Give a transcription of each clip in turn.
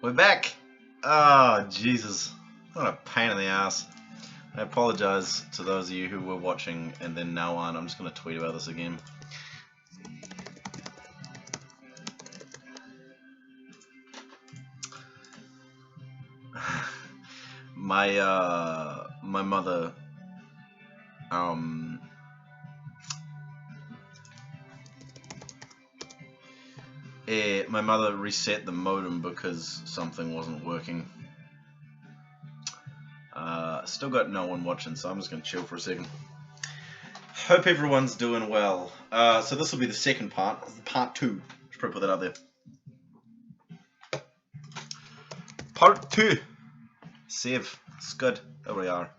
We're back! Oh, Jesus. What a pain in the ass. I apologize to those of you who were watching and then now aren't. I'm just going to tweet about this again. My mother, my mother reset the modem because something wasn't working. Still got no one watching, so I'm just going to chill for a second. Hope everyone's doing well. So this will be the second part. Part 2. Should probably put that out there. Part 2. Save. It's good. There we are.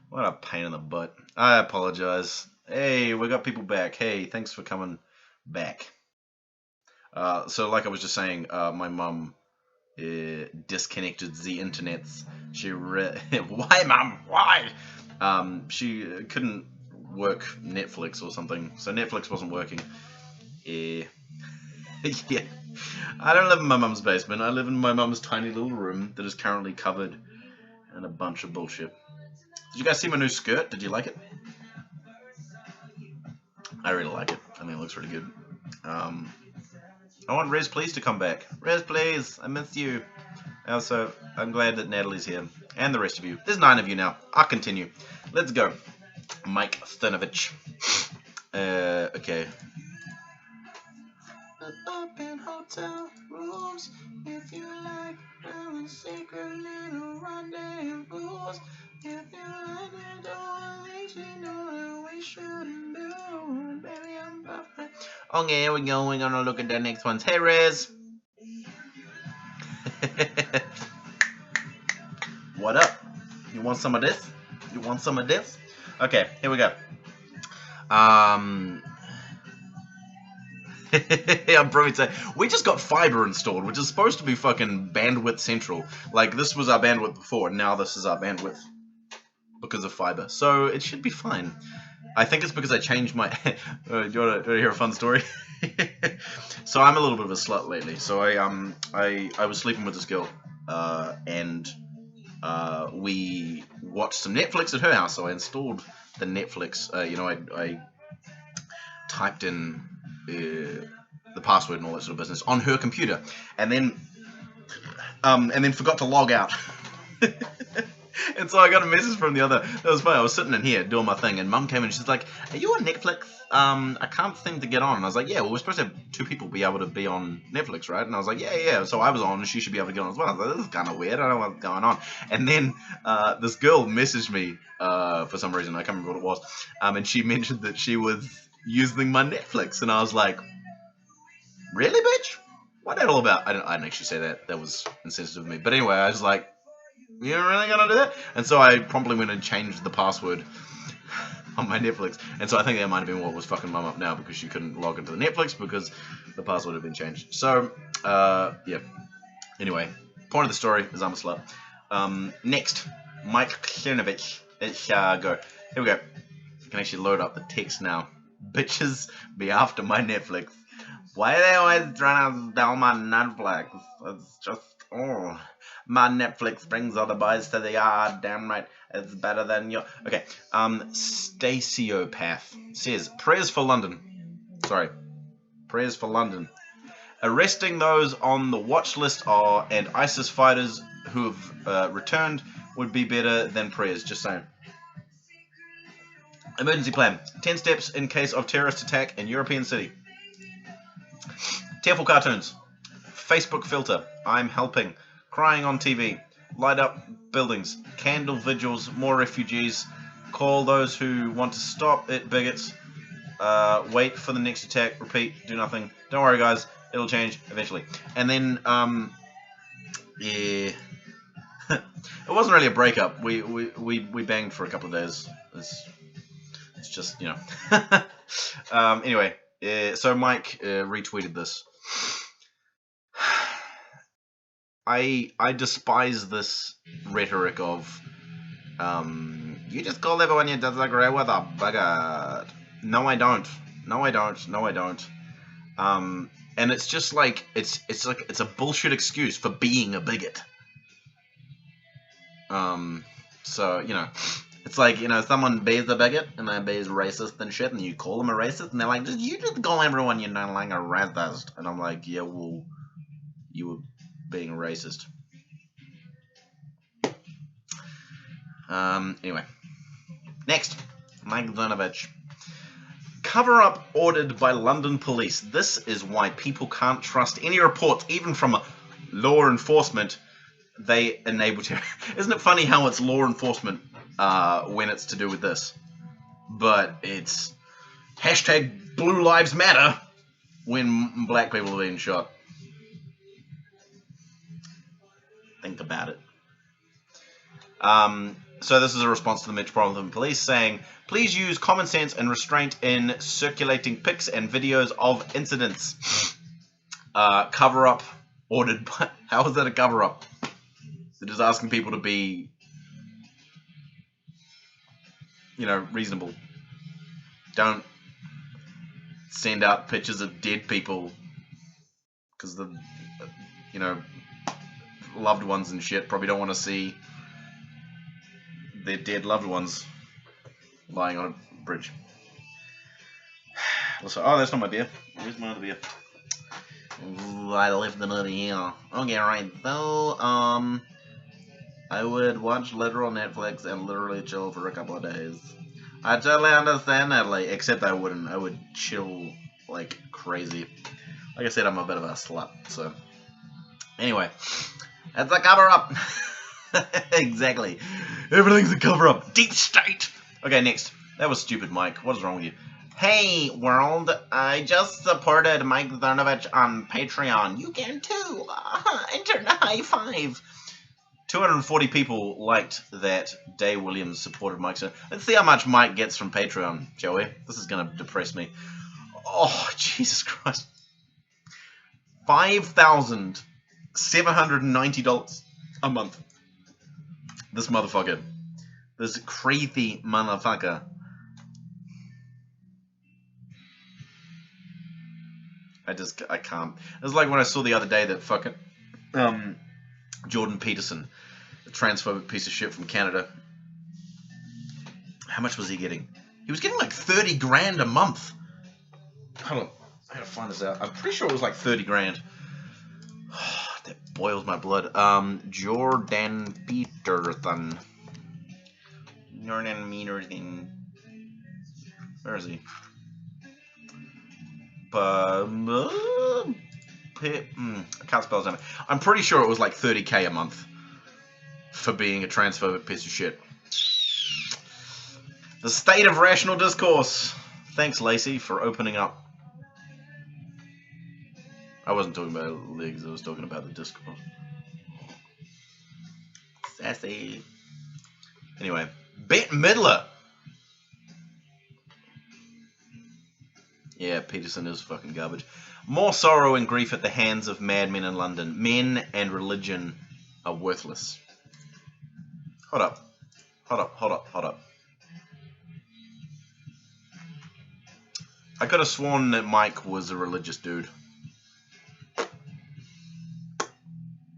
What a pain in the butt. I apologize. Hey, we got people back. Hey, thanks for coming back. So like I was just saying, my mum disconnected the internet. She why, Mum? Why? She couldn't work Netflix or something, so Netflix wasn't working. Yeah. I don't live in my mum's basement. I live in my mum's tiny little room that is currently covered in a bunch of bullshit. Did you guys see my new skirt? Did you like it? I really like it. I mean, it looks really good. I want Rez Please to come back. Rez Please, I miss you. Also, I'm glad that Natalie's here. And the rest of you. There's 9 of you now. I'll continue. Let's go. Mike Stanovich. Okay. Open hotel rooms if you like having secret little rendezvous. If you like it, don't let you know that we shouldn't do. Baby, I'm perfect. Okay, here we go. We're gonna look at the next ones. Hey, Rez. What up? You want some of this? You want some of this? Okay, here we go. I'm probably saying we just got fiber installed, which is supposed to be fucking bandwidth central. Like, this was our bandwidth before, and now this is our bandwidth because of fiber. So it should be fine. I think it's because I changed my. Do you want to hear a fun story? So I'm a little bit of a slut lately. So I was sleeping with this girl, and we watched some Netflix at her house. So I installed the Netflix. I typed in the password and all that sort of business on her computer, and then forgot to log out. And so I got a message from the other. That was funny. I was sitting in here doing my thing, and Mum came in and she's like, "Are you on Netflix? I can't seem to get on." And I was like, "Yeah, well, we're supposed to have 2 people be able to be on Netflix, right?" And I was like, "Yeah." So I was on, and she should be able to get on as well. I was like, "This is kind of weird. I don't know what's going on." And then this girl messaged me for some reason. I can't remember what it was. And she mentioned that she was using my Netflix, and I was like, "Really, bitch? What's that all about?" I didn't actually say that. That was insensitive of me. But anyway, I was like, "You're really gonna do that?" And so I promptly went and changed the password on my Netflix. And so I think that might have been what was fucking Mum up now, because she couldn't log into the Netflix because the password had been changed. So, yeah. Anyway, point of the story is I'm a slut. Next, Mike Chernovich. Let's go. Here we go. I can actually load up the text now. Bitches be after my Netflix. Why are they always trying to steal my Netflix? It's just, oh. My Netflix brings all the boys to the yard. Damn right, it's better than your. Okay, Staciopath says prayers for London. Sorry, prayers for London. Arresting those on the watch list and ISIS fighters who have returned would be better than prayers. Just saying. Emergency plan: 10 steps in case of terrorist attack in European city. Tearful cartoons. Facebook filter. I'm helping. Crying on TV, light up buildings, candle vigils, more refugees, call those who want to stop it bigots, wait for the next attack, repeat, do nothing, don't worry guys, it'll change eventually. And then, yeah, it wasn't really a breakup, we banged for a couple of days, it's just, you know. Anyway, so Mike retweeted this. I despise this rhetoric of, you just call everyone you disagree with a bigot. No, I don't. No, I don't. No, I don't. And it's just like it's a bullshit excuse for being a bigot. So it's like someone be's a bigot and they be's racist and shit, and you call them a racist, and they're like, you just call everyone you know like a racist, and I'm like, yeah, well, you were being racist. Anyway, next, Mike Zernovich. Cover-up ordered by London police. This is why people can't trust any reports, even from law enforcement. They enable to. Isn't it funny how it's law enforcement when it's to do with this, but it's hashtag Blue Lives Matter when black people are being shot. Think about it. So this is a response to the Metropolitan Police saying, please use common sense and restraint in circulating pics and videos of incidents. Cover-up ordered by... How is that a cover-up? They're just asking people to be, reasonable. Don't send out pictures of dead people because the, loved ones and shit probably don't want to see their dead loved ones lying on a bridge. Also, oh, that's not my beer. Where's my other beer? Ooh, I left another here. Okay, right. So, I would watch literal Netflix and literally chill for a couple of days. I totally understand that, except I wouldn't. I would chill like crazy. Like I said, I'm a bit of a slut, so. Anyway, it's a cover-up. Exactly. Everything's a cover-up. Deep state. Okay, next. That was stupid, Mike. What is wrong with you? Hey, world. I just supported Mike Zernovich on Patreon. You can too. Internet high five. 240 people liked that Day Williams supported Mike. Let's see how much Mike gets from Patreon, shall we? This is going to depress me. Oh, Jesus Christ. $5,790 a month. This motherfucker. This crazy motherfucker. I can't. It's like when I saw the other day that fucking Jordan Peterson, a transphobic piece of shit from Canada. How much was he getting? He was getting like 30 grand a month. Hold on. I gotta find this out. I'm pretty sure it was like 30 grand. That boils my blood. Jordan Peterson. Jordan Peterson. Where is he? I can't spell his name. I'm pretty sure it was like 30k a month for being a transphobic piece of shit. The state of rational discourse. Thanks, Lacey, for opening up. I wasn't talking about legs, I was talking about the discourse. Sassy. Anyway, Bette Midler. Yeah, Peterson is fucking garbage. More sorrow and grief at the hands of madmen in London. Men and religion are worthless. Hold up. I could have sworn that Mike was a religious dude.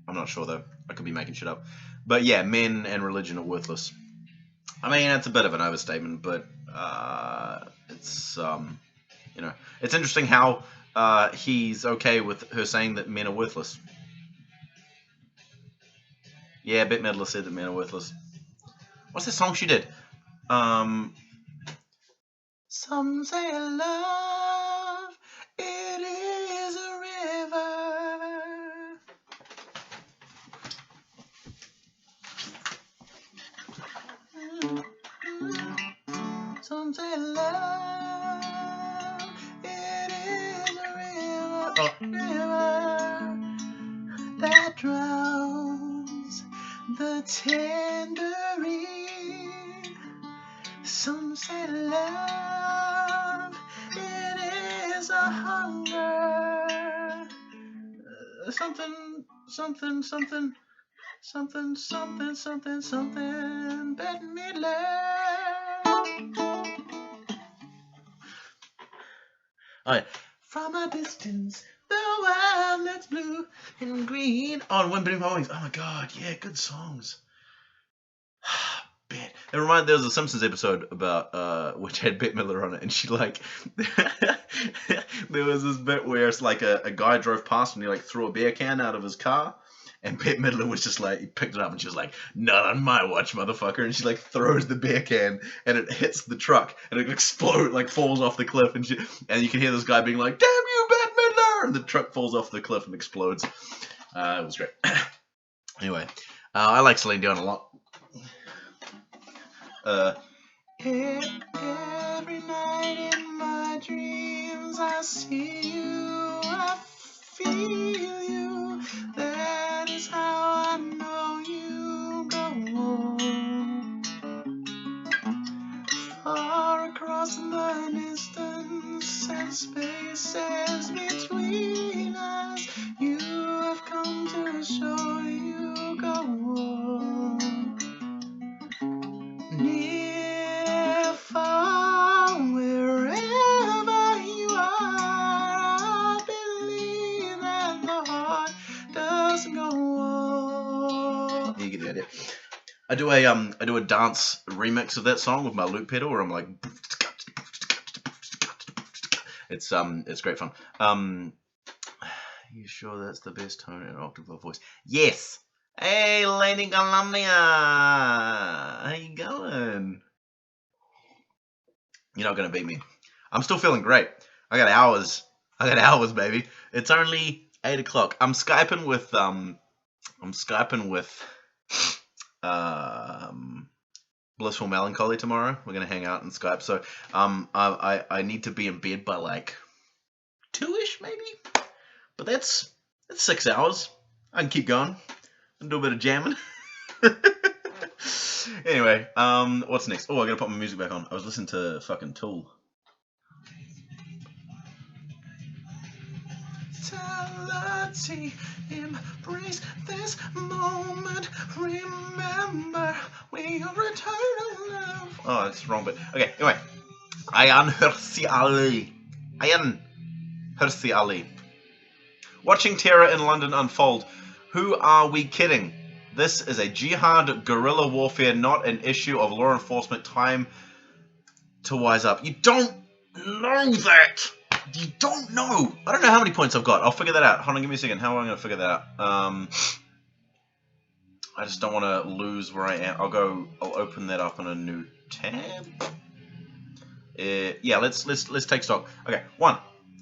I'm not sure though. I could be making shit up. But yeah, men and religion are worthless. I mean, it's a bit of an overstatement, but it's it's interesting how he's okay with her saying that men are worthless. Yeah, Bette Midler said that men are worthless. What's the song she did? Some say love, it is a river. Some say love, it is a river. Oh, river that drowns the tangerine. Some say love, it is a hunger. Something, Bette Midler. Oh, yeah. From a distance, the world looks blue and green. On Wind Beneath My Wings. Oh my god, yeah, good songs. Bit. There was a Simpsons episode about which had Bette Midler on it, and she like there was this bit where it's like a guy drove past and he like threw a beer can out of his car, and Bette Midler was just like, he picked it up and she was like, "Not on my watch, motherfucker!" And she like throws the beer can and it hits the truck and it explodes, like falls off the cliff, and you can hear this guy being like, "Damn you, Bette Midler!" And the truck falls off the cliff and explodes. It was great. Anyway, I like Celine Dion a lot. Every night in my dreams I see you, I feel you. That is how I know you go on. Far across the distance and spaces between us, you have come to show you go on. Near, far, wherever you are, I believe that the heart does go on. You get the idea. I do a dance remix of that song with my loop pedal where I'm like, it's great fun. You sure that's the best tone in an octave of voice? Yes. Hey, Lady Columbia, how you going? You're not gonna beat me. I'm still feeling great. I got hours, baby. It's only 8 o'clock. I'm skyping with Blissful Melancholy tomorrow. We're gonna hang out and Skype. So I need to be in bed by like 2ish maybe. But that's 6 hours. I can keep going and do a bit of jamming. Anyway, what's next? Oh, I gotta put my music back on. I was listening to fucking Tool. Vitality, embrace this moment. Remember, we are eternal love. Oh, it's wrong, but okay. Anyway, Ayan Hirsi Ali. Watching terror in London unfold. Who are we kidding? This is a jihad guerrilla warfare, not an issue of law enforcement. Time to wise up. You don't know that. You don't know. I don't know how many points I've got. I'll figure that out. Hold on, give me a second. How am I going to figure that out? I just don't want to lose where I am. I'll open that up in a new tab. Yeah, let's take stock. Okay, 1,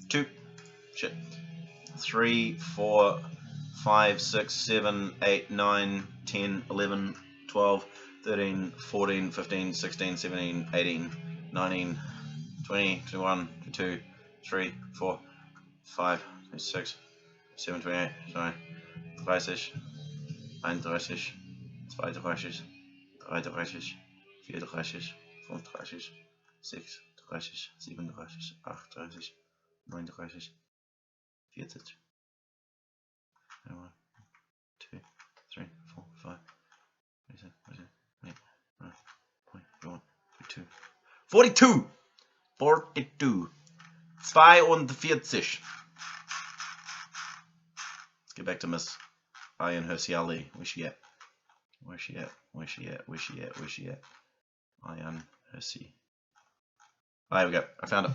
2, 3, 4, 5, 6, 7, 8, 9, 10, 11, 12, 13, 14, 15, 16, 17, 18, 19, 20, 21, 22, 3, 4, 5, 6, 7, 28, sorry, 30, 31, 32, 33, 34, 35, 36, 37, 38, 39, 40. 1, 2, 3, 4, 5, 6, 7, 8, 9, 10, 11, 12, 42. 42. 42. Let's get back to Miss Ayan Hirsi Ali. Where's she at? Ayan Hirsi. Oh, there we go. I found it.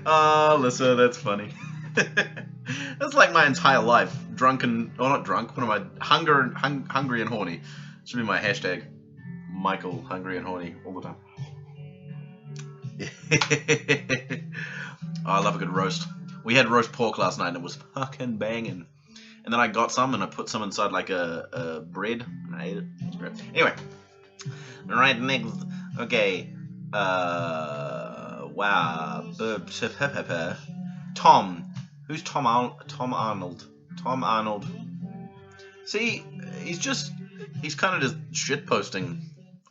Oh, Alyssa, that's funny. That's like my entire life. Drunken, or not drunk, what am I? Hungry and horny. Should be my hashtag. Michael, hungry and horny, all the time. Oh, I love a good roast. We had roast pork last night and it was fucking banging. And then I got some and I put some inside like a bread and I ate it. It was great. Anyway, right next. Okay. Wow. Tom. Who's Tom Arnold? Tom Arnold. See, he's kind of just shit posting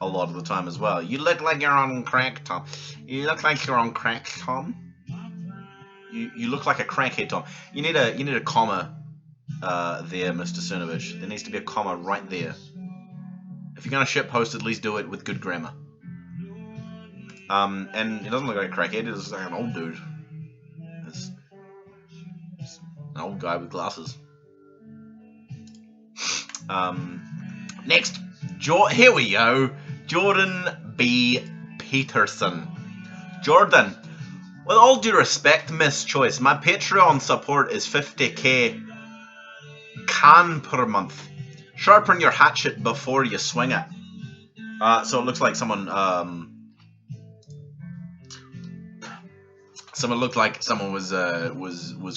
a lot of the time as well. You look like you're on crack, Tom. You look like you're on crack, Tom. You look like a crackhead, Tom. You need a comma there, Mr. Cernovich. There needs to be a comma right there. If you're gonna shitpost, at least do it with good grammar. And he doesn't look like a crackhead. He's like an old dude. It's an old guy with glasses. Next, here we go. Jordan B. Peterson. Jordan, with all due respect, Miss Choice, my Patreon support is 50k can per month. Sharpen your hatchet before you swing it. So it looks like someone looked like someone was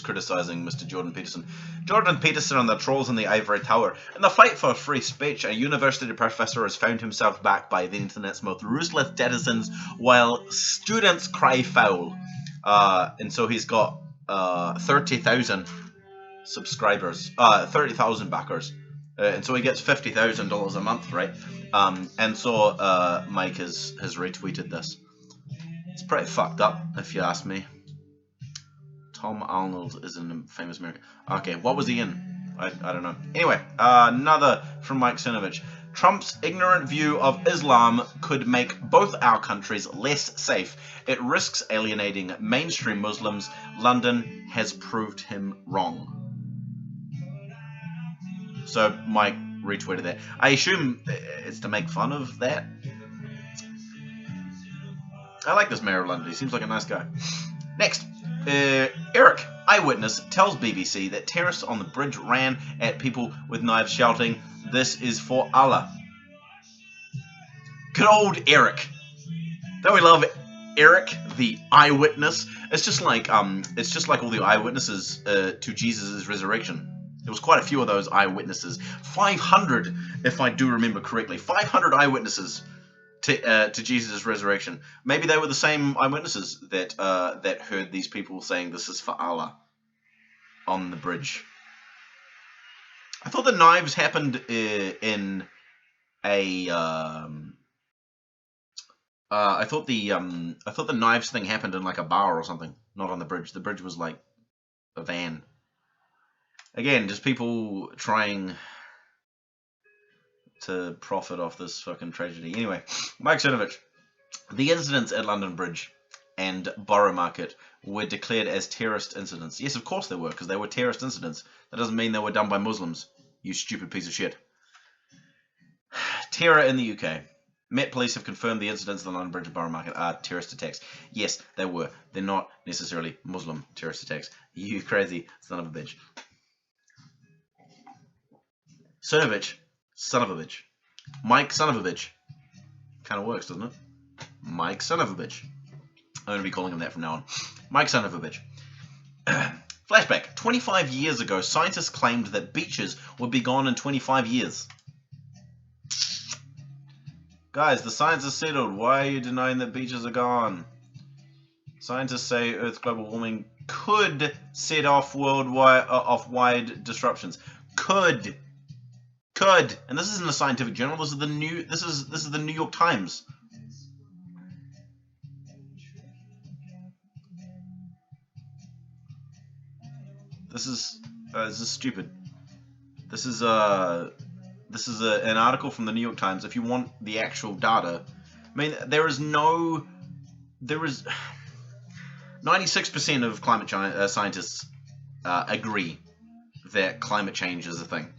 criticizing Mr. Jordan Peterson. Jordan Peterson and the trolls in the ivory tower. In the fight for free speech, a university professor has found himself backed by the internet's most ruthless denizens, while students cry foul. And so he's got 30,000 subscribers, 30,000 backers, and so he gets $50,000 a month, right? And so Mike has retweeted this. It's pretty fucked up, if you ask me. Tom Arnold is in a famous American. Okay, what was he in? I don't know. Anyway, another from Mike Cernovich. Trump's ignorant view of Islam could make both our countries less safe. It risks alienating mainstream Muslims. London has proved him wrong. So Mike retweeted that. I assume it's to make fun of that. I like this mayor of London. He seems like a nice guy. Next, Eric, eyewitness, tells BBC that terrorists on the bridge ran at people with knives shouting, "This is for Allah." Good old Eric. Don't we love Eric, the eyewitness? It's just like all the eyewitnesses to Jesus' resurrection. There was quite a few of those eyewitnesses. 500, if I do remember correctly. 500 eyewitnesses to Jesus' resurrection. Maybe they were the same eyewitnesses that heard these people saying "this is for Allah" on the bridge. I thought the knives happened in a. I thought the knives thing happened in like a bar or something, not on the bridge. The bridge was like a van. Again, just people trying to profit off this fucking tragedy. Anyway, Mike Cernovich. The incidents at London Bridge and Borough Market were declared as terrorist incidents. Yes, of course they were, because they were terrorist incidents. That doesn't mean they were done by Muslims, you stupid piece of shit. Terror in the UK. Met Police have confirmed the incidents at the London Bridge and Borough Market are terrorist attacks. Yes, they were. They're not necessarily Muslim terrorist attacks. You crazy son of a bitch. Cernovich. Son of a bitch. Mike, son of a bitch. Kind of works, doesn't it? Mike, son of a bitch. I'm going to be calling him that from now on. Mike, son of a bitch. Flashback. 25 years ago, scientists claimed that beaches would be gone in 25 years. Guys, the science is settled. Why are you denying that beaches are gone? Scientists say Earth's global warming could set off wide disruptions. Could. And this isn't a scientific journal. This is the New York Times. This is stupid. This is an article from the New York Times. If you want the actual data, I mean, there is 96% of climate scientists agree that climate change is a thing.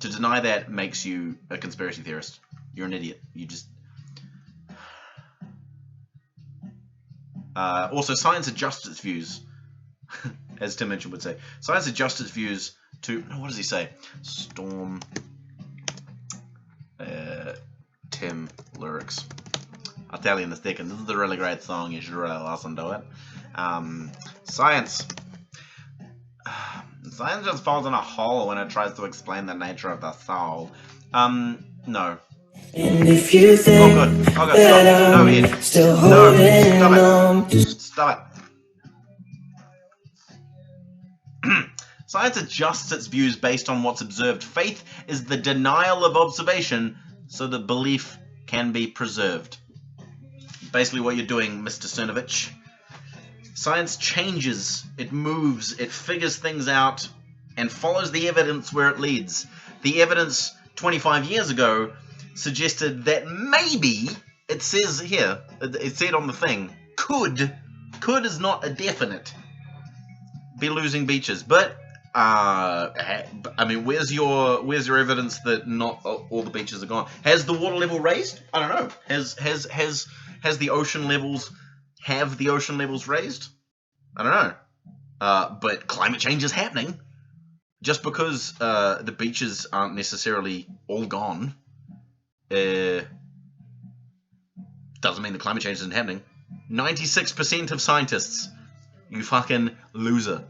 To deny that makes you a conspiracy theorist. You're an idiot. You just... also, science adjusts its views, as Tim Minchin would say. Science adjusts its views to... What does he say? Storm... Tim lyrics. I'll tell you in a second. This is a really great song. You should really listen to it. Science. Science just falls in a hole when it tries to explain the nature of the soul. No. And if you think oh god, stop. No, Ed. Still no, stop it. Science adjusts its views based on what's observed. Faith is the denial of observation so that belief can be preserved. Basically what you're doing, Mr. Cernovich. Science changes, it moves, it figures things out, and follows the evidence where it leads. The evidence 25 years ago suggested that maybe, it says here, it said on the thing, could is not a definite, be losing beaches. But I mean, where's your evidence that not all the beaches are gone? Has the water level raised? I don't know. Has the ocean levels raised? I don't know. But climate change is happening. Just because the beaches aren't necessarily all gone, doesn't mean the climate change isn't happening. 96% of scientists. You fucking loser.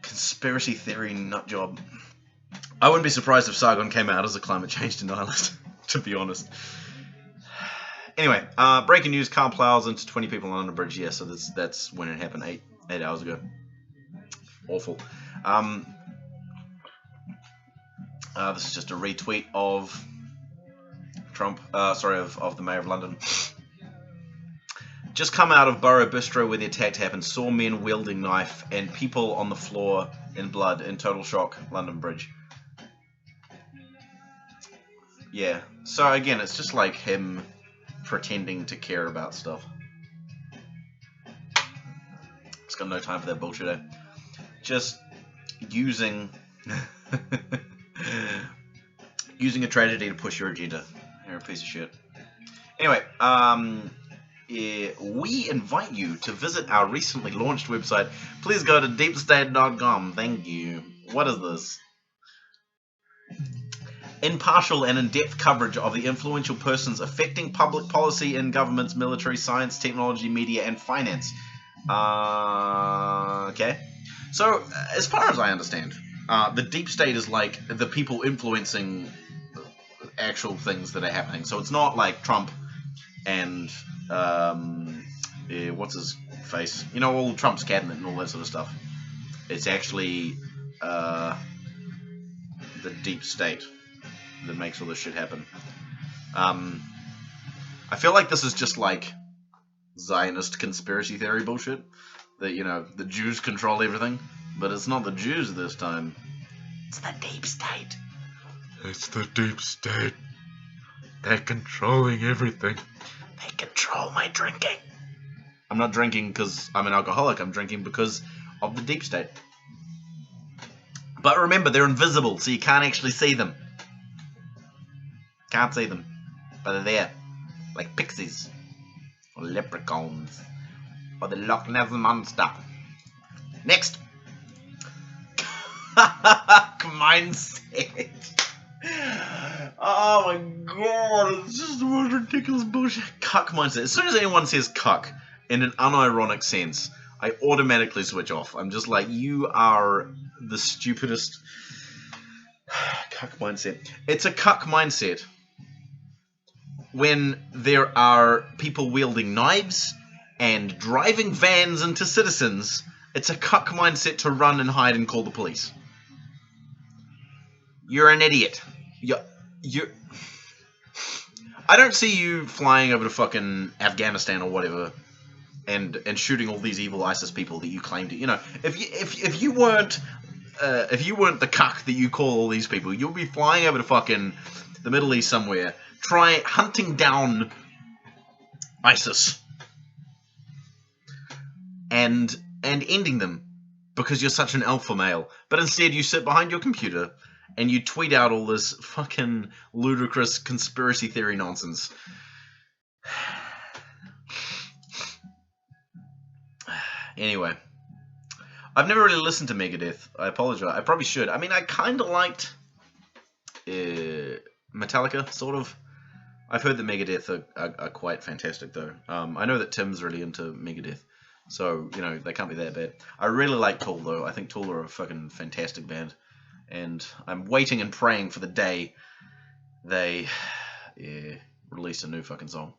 Conspiracy theory nutjob. I wouldn't be surprised if Sargon came out as a climate change denialist, to be honest. Anyway, breaking news: car plows into 20 people on London Bridge. Yeah, so that's when it happened, 8 hours ago. Awful. This is just a retweet of Trump. Of the Mayor of London. Just come out of Borough Bistro where the attack happened. Saw men wielding knife and people on the floor in blood. In total shock. London Bridge. Yeah. So again, it's just like him pretending to care about stuff. It's got no time for that bullshit. Just using using a tragedy to push your agenda. You're a piece of shit. Anyway, we invite you to visit our recently launched website. Please go to deepstate.com. Thank you. What is this? Impartial and in-depth coverage of the influential persons affecting public policy in governments, military, science, technology, media, and finance. Okay. So, as far as I understand, the deep state is like the people influencing actual things that are happening. So it's not like Trump and what's his face? You know, all Trump's cabinet and all that sort of stuff. It's actually the deep state that makes all this shit happen. I feel like this is just like Zionist conspiracy theory bullshit. That, you know, the Jews control everything. But it's not the Jews this time. It's the deep state. It's the deep state. They're controlling everything. They control my drinking. I'm not drinking because I'm an alcoholic. I'm drinking because of the deep state. But remember, they're invisible, so you can't actually see them. Can't see them. But they're there. Like pixies. Or leprechauns. Or the Loch Ness Monster. Next. Mindset. Oh my god, it's just the most ridiculous bullshit. Cuck mindset. As soon as anyone says cuck in an unironic sense, I automatically switch off. I'm just like, you are the stupidest. Cuck mindset. It's a cuck mindset when there are people wielding knives and driving vans into citizens. It's a cuck mindset to run and hide and call the police. You're an idiot. You're... I don't see you flying over to fucking Afghanistan or whatever and shooting all these evil ISIS people that you claim to. You know, if you weren't the cuck that you call all these people, you'll be flying over to fucking the Middle East somewhere, hunting down ISIS and ending them because you're such an alpha male. But instead you sit behind your computer and you tweet out all this fucking ludicrous conspiracy theory nonsense. Anyway, I've never really listened to Megadeth. I apologize. I probably should. I mean, I kind of liked Metallica, sort of. I've heard that Megadeth are quite fantastic, though. I know that Tim's really into Megadeth. So, you know, they can't be that bad. I really like Tool, though. I think Tool are a fucking fantastic band. And I'm waiting and praying for the day they release a new fucking song.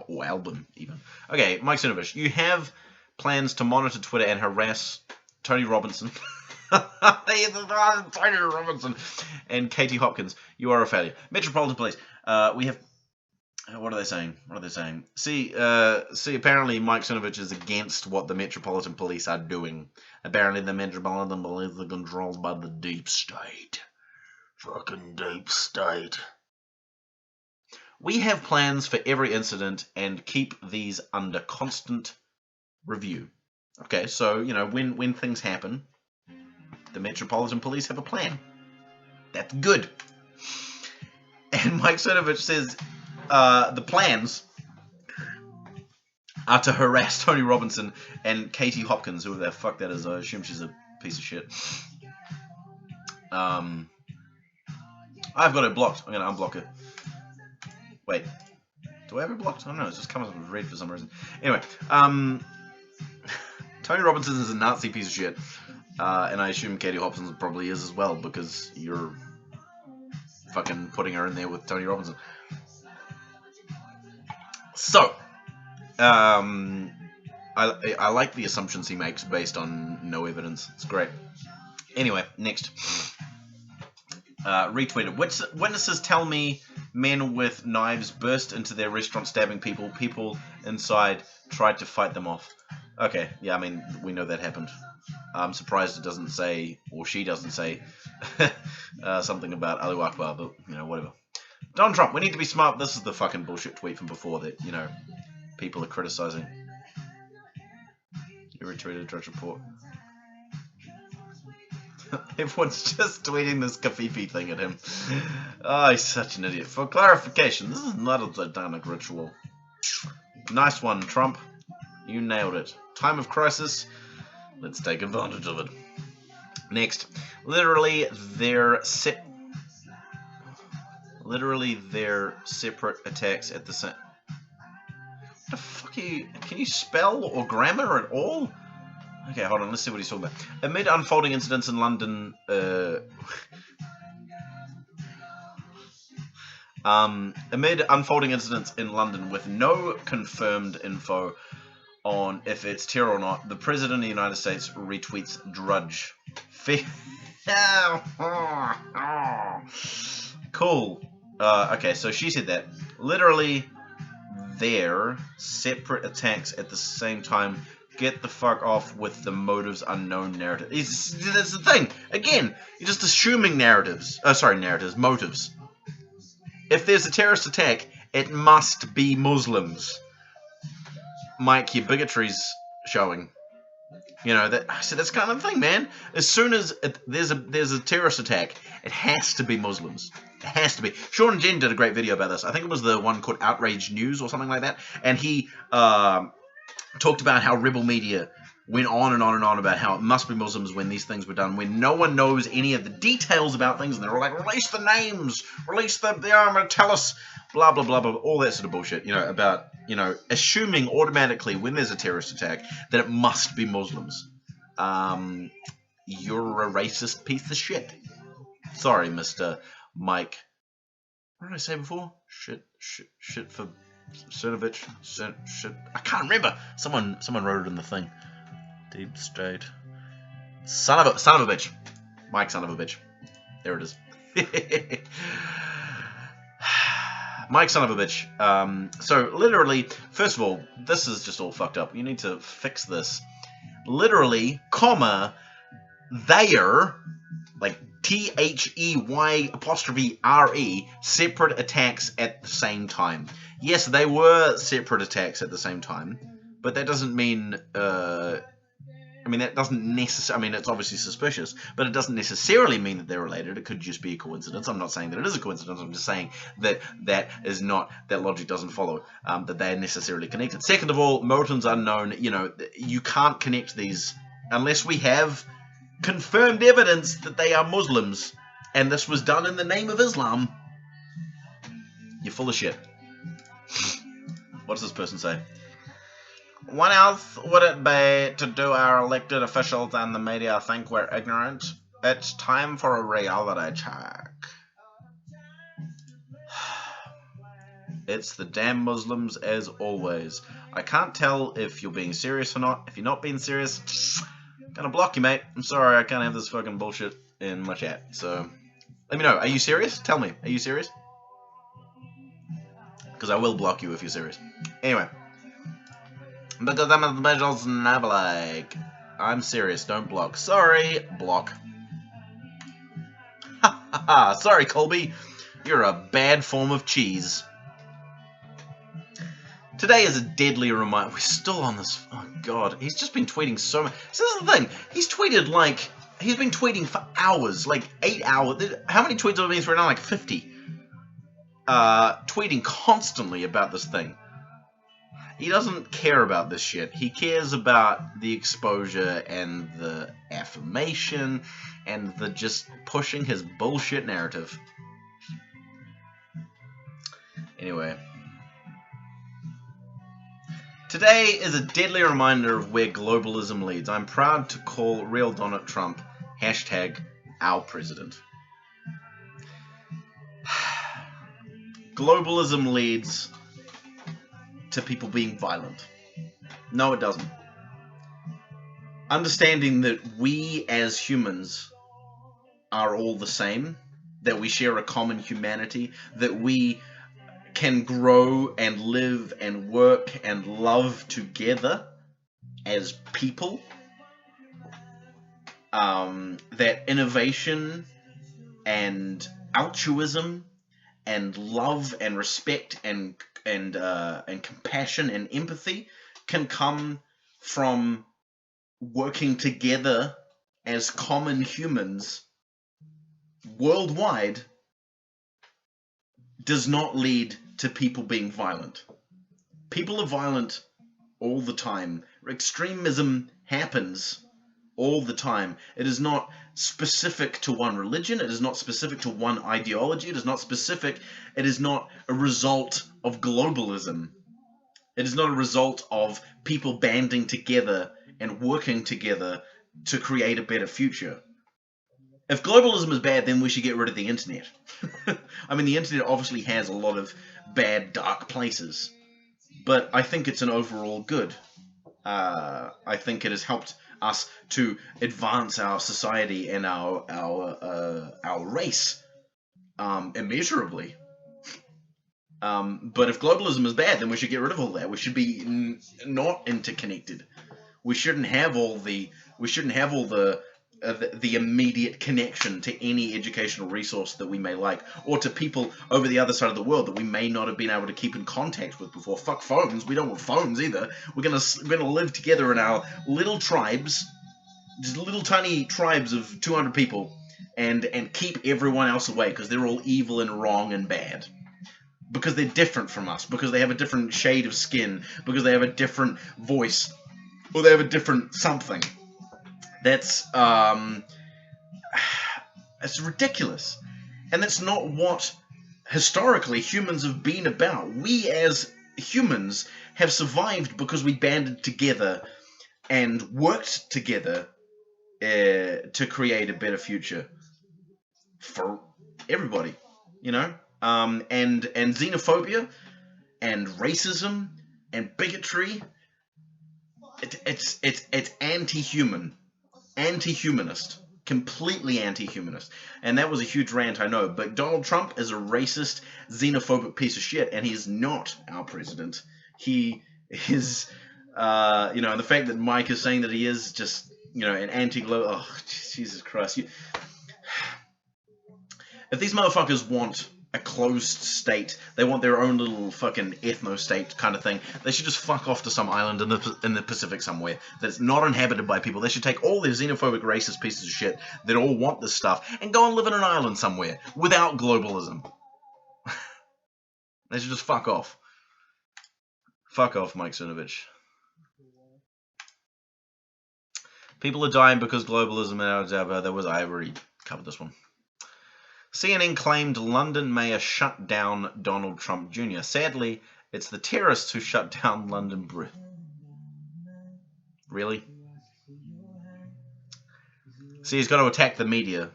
Or album, even. Okay, Mike Sinovich, you have plans to monitor Twitter and harass Tony Robinson. Tony Robinson and Katie Hopkins. You are a failure. Metropolitan Police. We have... What are they saying? See, apparently Mike Sinovich is against what the Metropolitan Police are doing. Apparently the Metropolitan Police are controlled by the deep state. Fucking deep state. We have plans for every incident and keep these under constant review. Okay, so, you know, when things happen, the Metropolitan Police have a plan. That's good. And Mike Cernovich says the plans are to harass Tony Robinson and Katie Hopkins, whoever the fuck that is. I assume she's a piece of shit. I've got her blocked. I'm going to unblock her. Wait. Do I have her blocked? I don't know. It just comes up with red for some reason. Anyway, Tony Robinson is a Nazi piece of shit. And I assume Katie Hopkins probably is as well, because you're fucking putting her in there with Tony Robinson. So, I like the assumptions he makes based on no evidence. It's great. Anyway, next. Retweeted. Witnesses tell me men with knives burst into their restaurant stabbing people. People inside tried to fight them off. Okay, yeah, I mean, we know that happened. I'm surprised it doesn't say, or she doesn't say, something about Allahu Akbar, but, you know, whatever. Donald Trump, we need to be smart. This is the fucking bullshit tweet from before that, you know, people are criticizing. You retweeted a Drudge Report. Everyone's just tweeting this Kafifi thing at him. Oh, he's such an idiot. For clarification, this is not a satanic ritual. Nice one, Trump. You nailed it. Time of crisis. Let's take advantage of it. Next. Literally, they're separate attacks at the same... What the fuck are you... Can you spell or grammar at all? Okay, hold on, let's see what he's talking about. Amid unfolding incidents in London, with no confirmed info on if it's terror or not, the President of the United States retweets Drudge. Cool. Okay, so she said that. Literally, they're separate attacks at the same time. Get the fuck off with the motives unknown narrative. That's the thing. Again, you're just assuming motives. If there's a terrorist attack, it must be Muslims. Mike, your bigotry's showing. You know, that's kind of the thing, man. As soon as there's a terrorist attack, it has to be Muslims. It has to be. Sean and Jen did a great video about this. I think it was the one called Outrage News or something like that. And he talked about how rebel media went on and on and on about how it must be Muslims when these things were done, when no one knows any of the details about things, and they're all like, release the names, release the armor, tell us, blah, blah, blah, blah, all that sort of bullshit, you know, about, you know, assuming automatically when there's a terrorist attack that it must be Muslims. You're a racist piece of shit. Sorry, Mr. Mike. What did I say before? Shit for... Cernovich, shit. I can't remember. Someone wrote it in the thing. Deep state. Son of a bitch. Mike, son of a bitch. There it is. Mike, son of a bitch. So literally, first of all, this is just all fucked up. You need to fix this. Literally, comma, they're like THEY''RE, separate attacks at the same time. Yes, they were separate attacks at the same time, but that doesn't mean, that doesn't necessarily, I mean, it's obviously suspicious, but it doesn't necessarily mean that they're related. It could just be a coincidence. I'm not saying that it is a coincidence. I'm just saying that that logic doesn't follow, that they're necessarily connected. Second of all, motives unknown, you know, you can't connect these unless we have confirmed evidence that they are Muslims, and this was done in the name of Islam. You're full of shit. What does this person say? What else would it be to do our elected officials and the media think we're ignorant? It's time for a reality check. It's the damn Muslims as always. I can't tell if you're being serious or not. If you're not being serious, I'm gonna block you, mate. I'm sorry, I can't have this fucking bullshit in my chat. So, let me know. Are you serious? Tell me. Are you serious? Because I will block you if you're serious. Anyway. Because I'm a special snowflake. I'm serious, don't block. Sorry, block. Ha ha ha. Sorry, Colby. You're a bad form of cheese. Today is a deadly reminder. We're still on this. Oh god, he's just been tweeting so much. So this is the thing. He's been tweeting for hours, like 8 hours. How many tweets have been through now? Like 50. Tweeting constantly about this thing. He doesn't care about this shit. He cares about the exposure and the affirmation and the just pushing his bullshit narrative. Anyway. Today is a deadly reminder of where globalism leads. I'm proud to call real Donald Trump #our president. Globalism leads to people being violent. No, it doesn't. Understanding that we as humans are all the same, that we share a common humanity, that we can grow and live and work and love together as people, that innovation and altruism and love and respect and compassion and empathy can come from working together as common humans worldwide, does not lead to people being violent. People are violent all the time. Extremism happens all the time. It is not specific to one religion. It is not specific to one ideology. It is not a result of globalism. It is not a result of people banding together and working together to create a better future. If globalism is bad, then we should get rid of the internet. I mean, the internet obviously has a lot of bad, dark places, but I think it's an overall good. I think it has helped us to advance our society and our race immeasurably. But if globalism is bad, then we should get rid of all that. We should be not interconnected. We shouldn't have all the immediate connection to any educational resource that we may like, or to people over the other side of the world that we may not have been able to keep in contact with before. Fuck phones. We don't want phones either. We're gonna live together in our little tribes, just little tiny tribes of 200 people, and keep everyone else away because they're all evil and wrong and bad. Because they're different from us, because they have a different shade of skin, because they have a different voice, or they have a different something. That's it's ridiculous, and that's not what historically humans have been about. We as humans have survived because we banded together and worked together to create a better future for everybody, you know. And xenophobia and racism and bigotry, it's anti-human. Anti-humanist, completely anti-humanist, and that was a huge rant, I know, but Donald Trump is a racist, xenophobic piece of shit, and he's not our president. He is, and the fact that Mike is saying that he is just, an anti-global, oh, Jesus Christ. If these motherfuckers want a closed state, they want their own little fucking ethno-state kind of thing, they should just fuck off to some island in the Pacific somewhere that's not inhabited by people. They should take all their xenophobic, racist pieces of shit that all want this stuff and go and live in an island somewhere without globalism. They should just fuck off. Fuck off, Mike Cernovich. People are dying because globalism and that was, I already covered this one. CNN claimed London mayor shut down Donald Trump Jr. Sadly, it's the terrorists who shut down London Bridge. Really? See, he's got to attack the media.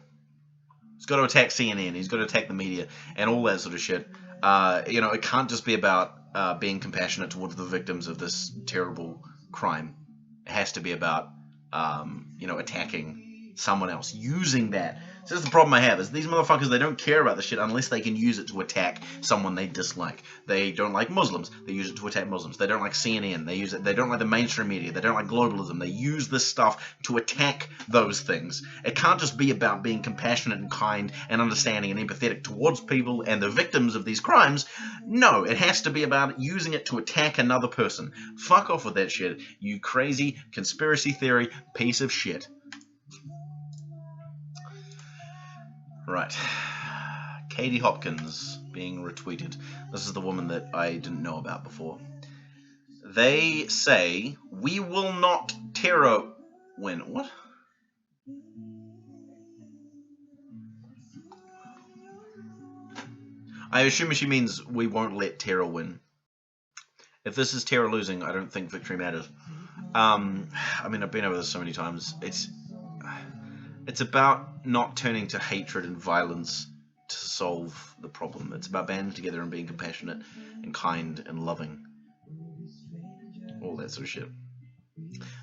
He's got to attack CNN. He's got to attack the media and all that sort of shit. It can't just be about being compassionate towards the victims of this terrible crime. It has to be about, attacking someone else, using that So that's the problem I have, is these motherfuckers, they don't care about this shit unless they can use it to attack someone they dislike. They don't like Muslims, they use it to attack Muslims. They don't like CNN, they use it. They don't like the mainstream media, they don't like globalism. They use this stuff to attack those things. It can't just be about being compassionate and kind and understanding and empathetic towards people and the victims of these crimes. No, it has to be about using it to attack another person. Fuck off with that shit, you crazy conspiracy theory piece of shit. Right. Katie Hopkins being retweeted. This is the woman that I didn't know about before. They say, we will not terror win. What? I assume she means we won't let terror win. If this is terror losing, I don't think victory matters. I mean, I've been over this so many times. It's about not turning to hatred and violence to solve the problem. It's about banding together and being compassionate and kind and loving. All that sort of shit.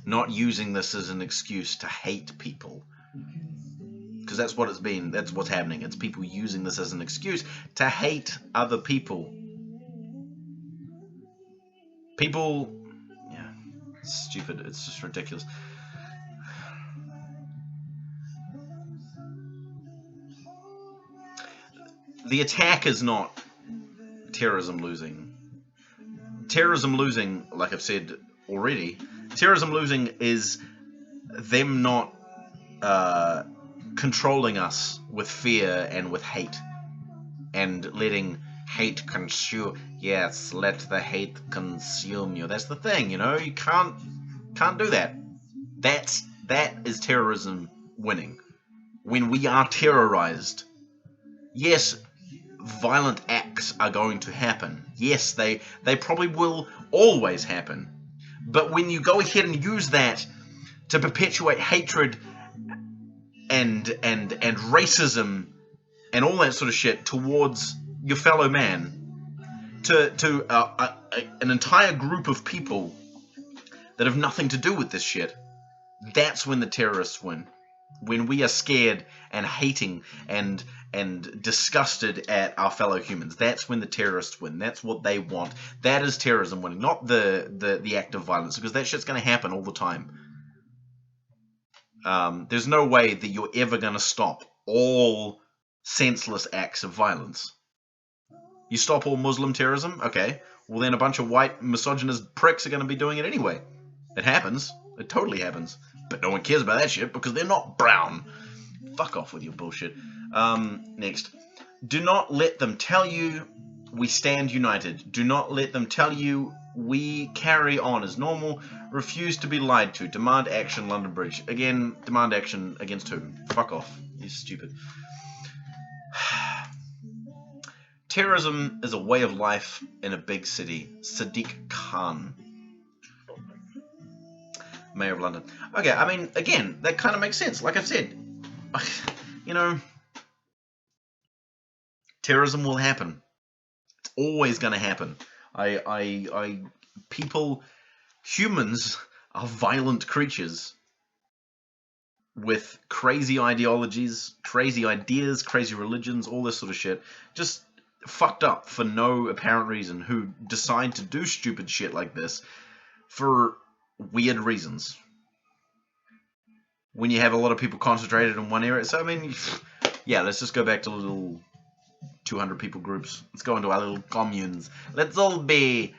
Not using this as an excuse to hate people. Because that's what it's been. That's what's happening. It's people using this as an excuse to hate other people. People... yeah. It's stupid. It's just ridiculous. The attack is not terrorism losing. Terrorism losing, like I've said already, terrorism losing is them not controlling us with fear and with hate. And letting hate consume... yes, let the hate consume you. That's the thing, you know? You can't do that. That is terrorism winning. When we are terrorized. Yes, violent acts are going to happen. Yes, they probably will always happen. But when you go ahead and use that to perpetuate hatred and racism and all that sort of shit towards your fellow man, to an entire group of people that have nothing to do with this shit, that's when the terrorists win. When we are scared and hating and disgusted at our fellow humans, that's when the terrorists win. That's what they want. That is terrorism winning, not the act of violence, because that shit's going to happen all the time. There's no way that you're ever going to stop all senseless acts of violence. You stop all Muslim terrorism? Okay. Well, then a bunch of white misogynist pricks are going to be doing it anyway. It happens. It totally happens. But no one cares about that shit because they're not brown. Fuck off with your bullshit. Next. Do not let them tell you we stand united. Do not let them tell you we carry on as normal. Refuse to be lied to. Demand action, London Bridge. Again, demand action against who? Fuck off. You're stupid. Terrorism is a way of life in a big city. Sadiq Khan, Mayor of London. Okay, I mean, again, that kind of makes sense. Like I've said, you know, terrorism will happen. It's always going to happen. Humans are violent creatures with crazy ideologies, crazy ideas, crazy religions, all this sort of shit. Just fucked up for no apparent reason, who decide to do stupid shit like this for weird reasons. When you have a lot of people concentrated in one area. So, I mean, yeah, let's just go back to little 200 people groups. Let's go into our little communes. Let's all be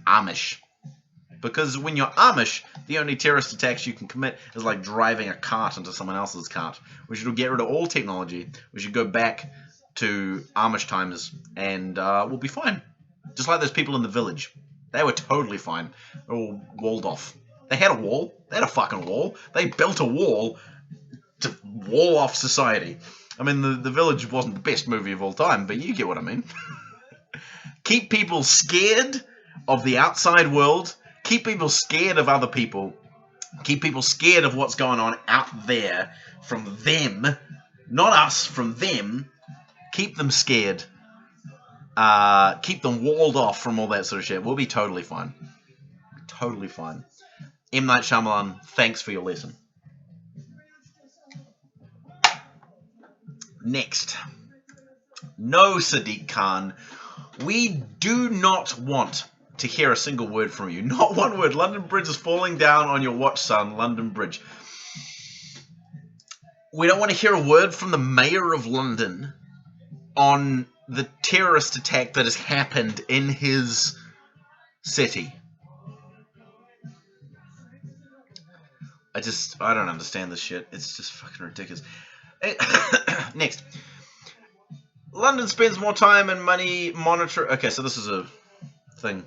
Amish. Because when you're Amish, the only terrorist attacks you can commit is like driving a cart into someone else's cart. We should get rid of all technology. We should go back to Amish times and we'll be fine. Just like those people in the village. They were totally fine. They were all walled off. They had a wall. They had a fucking wall. They built a wall to wall off society. I mean, the village wasn't the best movie of all time, but you get what I mean. Keep people scared of the outside world. Keep people scared of other people. Keep people scared of what's going on out there from them. Not us, from them. Keep them scared. Keep them walled off from all that sort of shit. We'll be totally fine. Totally fine. M. Night Shyamalan, thanks for your lesson. Next. No, Sadiq Khan. We do not want to hear a single word from you. Not one word. London Bridge is falling down on your watch, son. London Bridge. We don't want to hear a word from the mayor of London on the terrorist attack that has happened in his city. I don't understand this shit. It's just fucking ridiculous. Next. London spends more time and money monitoring... Okay, so this is a thing.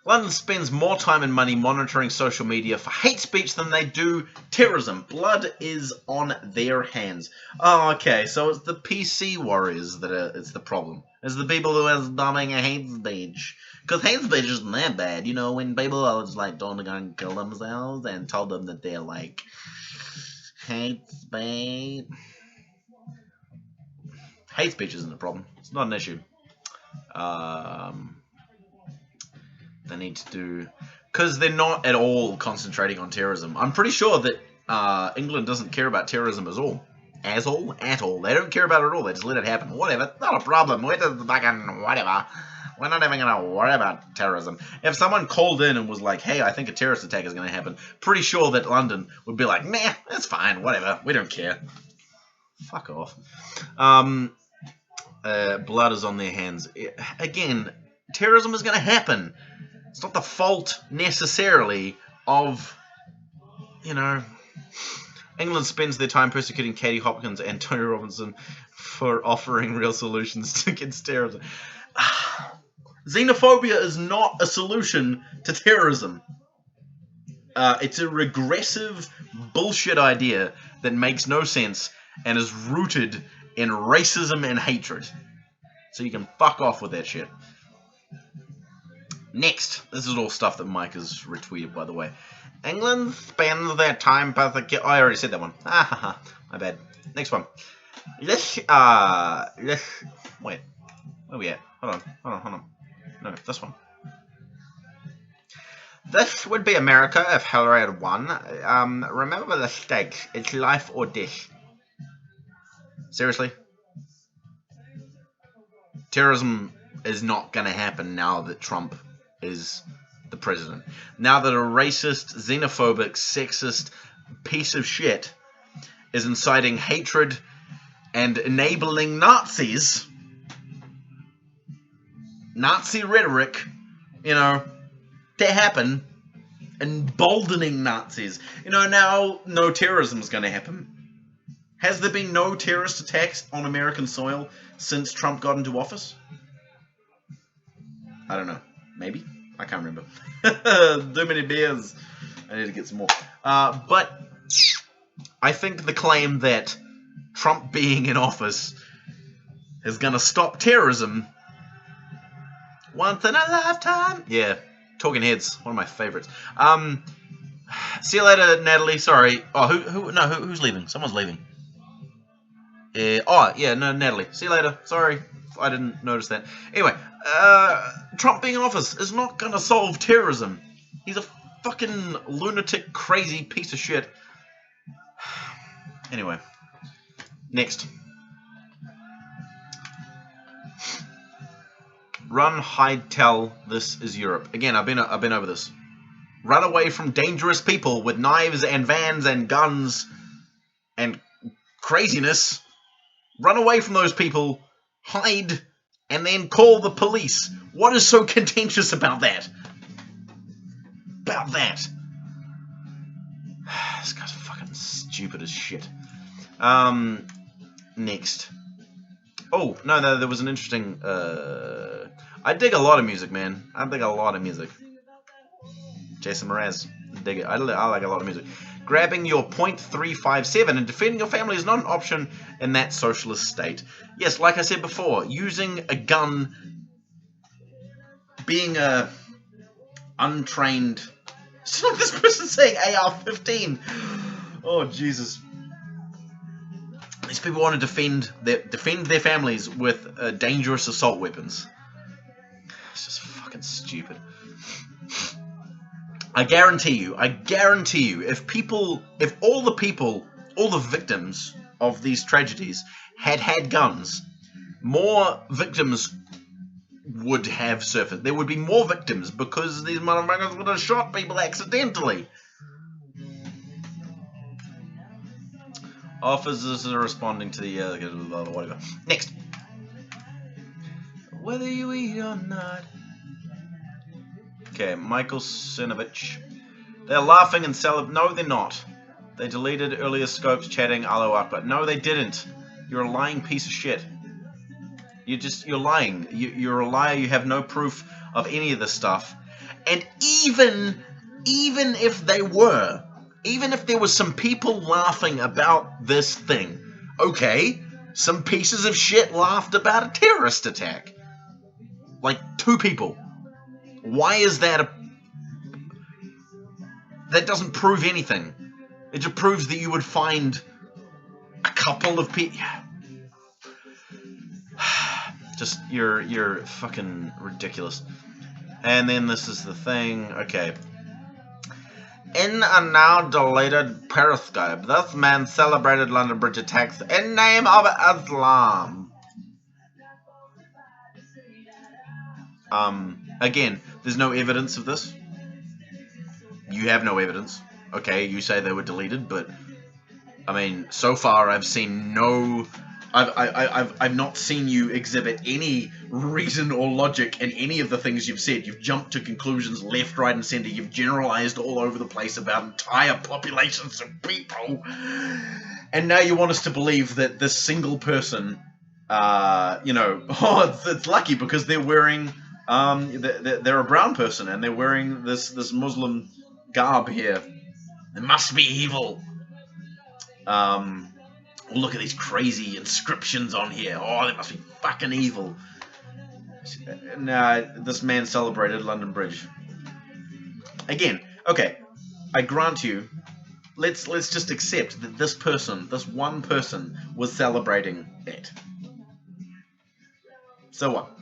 London spends more time and money monitoring social media for hate speech than they do terrorism. Blood is on their hands. Oh, okay, so it's the PC warriors that it's the problem. It's the people who are bombing a hate speech. Because hate speech isn't that bad. You know, when people are just like don't go and kill themselves and told them that they're like hate speech. Hate speech isn't a problem. It's not an issue. They need to do... Because they're not at all concentrating on terrorism. I'm pretty sure that England doesn't care about terrorism at all. At all. They don't care about it at all. They just let it happen. Whatever. Not a problem. We're just fucking whatever. We're not even going to worry about terrorism. If someone called in and was like, hey, I think a terrorist attack is going to happen, pretty sure that London would be like, nah, that's fine. Whatever. We don't care. Fuck off. Blood is on their hands. Again, terrorism is going to happen. It's not the fault necessarily of, England spends their time persecuting Katie Hopkins and Tony Robinson for offering real solutions against terrorism. Xenophobia is not a solution to terrorism. It's a regressive bullshit idea that makes no sense and is rooted in racism and hatred. So you can fuck off with that shit. Next. This is all stuff that Mike has retweeted, by the way. England spends their time persecuting... Oh, I already said that one. My bad. Next one. Wait. Where are we at? Hold on. No, this one. This would be America if Hillary had won. Remember the stakes. It's life or death. Seriously? Terrorism is not going to happen now that Trump is the president. Now that a racist, xenophobic, sexist piece of shit is inciting hatred and enabling Nazis, Nazi rhetoric, to happen, emboldening Nazis. Now no terrorism is going to happen. Has there been no terrorist attacks on American soil since Trump got into office? I don't know. Maybe? I can't remember. Too many beers. I need to get some more. But I think the claim that Trump being in office is going to stop terrorism once in a lifetime. Yeah. Talking Heads. One of my favorites. See you later, Natalie. Sorry. Oh, who's leaving? Someone's leaving. Natalie. See you later. Sorry, I didn't notice that. Anyway, Trump being in office is not going to solve terrorism. He's a fucking lunatic, crazy piece of shit. Anyway, next. Run, hide, tell. This is Europe. Again, I've been over this. Run away from dangerous people with knives and vans and guns and craziness. Run away from those people, hide, and then call the police. What is so contentious about that? This guy's fucking stupid as shit. Next. Oh, no, there was an interesting... I dig a lot of music, man. I dig a lot of music. Jason Mraz. Dig it. I like a lot of music. Grabbing your .357 and defending your family is not an option in that socialist state. Yes, like I said before, using a gun, being a untrained... It's like this person saying AR-15. Oh, Jesus. These people want to defend their families with dangerous assault weapons. It's just fucking stupid. I guarantee you, if all the victims of these tragedies had guns, more victims would have surfaced. There would be more victims because these motherfuckers would have shot people accidentally. Officers are responding to the whatever. Next. Whether you eat or not. Okay, Michael Sinovich. They're laughing and celebrating. No, they're not. They deleted earlier scopes chatting Alo Akbar. No, they didn't. You're a lying piece of shit. You're lying. You're a liar. You have no proof of any of this stuff. And even if they were, even if there was some people laughing about this thing, okay, some pieces of shit laughed about a terrorist attack. Like 2 people. Why is that that doesn't prove anything. It just proves that you would find a couple of people. Just you're fucking ridiculous. And then this is the thing. Okay. In a now deleted Periscope, this man celebrated London Bridge attacks in name of Islam. Again, there's no evidence of this. You have no evidence. Okay, you say they were deleted, but I mean, so far I've seen no. I've not seen you exhibit any reason or logic in any of the things you've said. You've jumped to conclusions left, right, and centre. You've generalised all over the place about entire populations of people, and now you want us to believe that this single person, it's lucky because they're wearing, they're a brown person and they're wearing this Muslim garb here. It must be evil. Look at these crazy inscriptions on here. Oh, they must be fucking evil. Nah, this man celebrated London Bridge. Again, okay, I grant you, let's just accept that this person, this one person, was celebrating it. So what?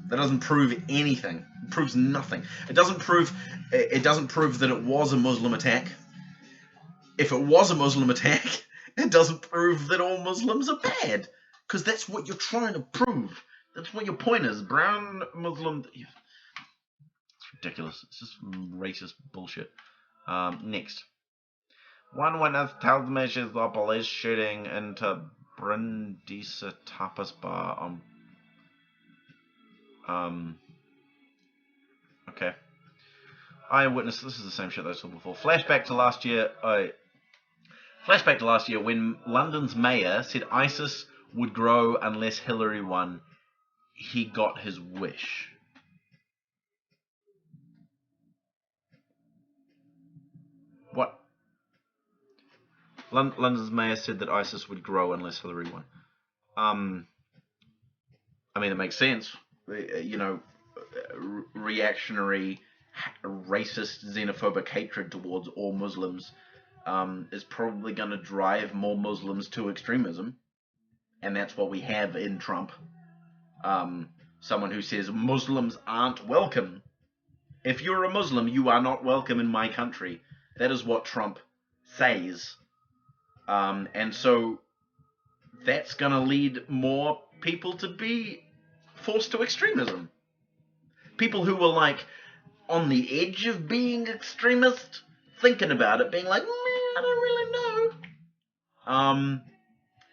That doesn't prove anything. It proves nothing. It doesn't prove that it was a Muslim attack. If it was a Muslim attack, it doesn't prove that all Muslims are bad. Because that's what you're trying to prove. That's what your point is. Brown Muslim. It's ridiculous. It's just racist bullshit. Next. One witness tells me she saw police shooting into Brindisa Tapas Bar on. Okay. Eyewitness. This is the same shit I saw before. Flashback to last year when London's mayor said ISIS would grow unless Hillary won. He got his wish. What? London's mayor said that ISIS would grow unless Hillary won. I mean, it makes sense. Reactionary, racist, xenophobic hatred towards all Muslims is probably going to drive more Muslims to extremism. And that's what we have in Trump. Someone who says Muslims aren't welcome. If you're a Muslim, you are not welcome in my country. That is what Trump says. And so that's going to lead more people to be forced to extremism. People who were like on the edge of being extremist, thinking about it, being like, I don't really know.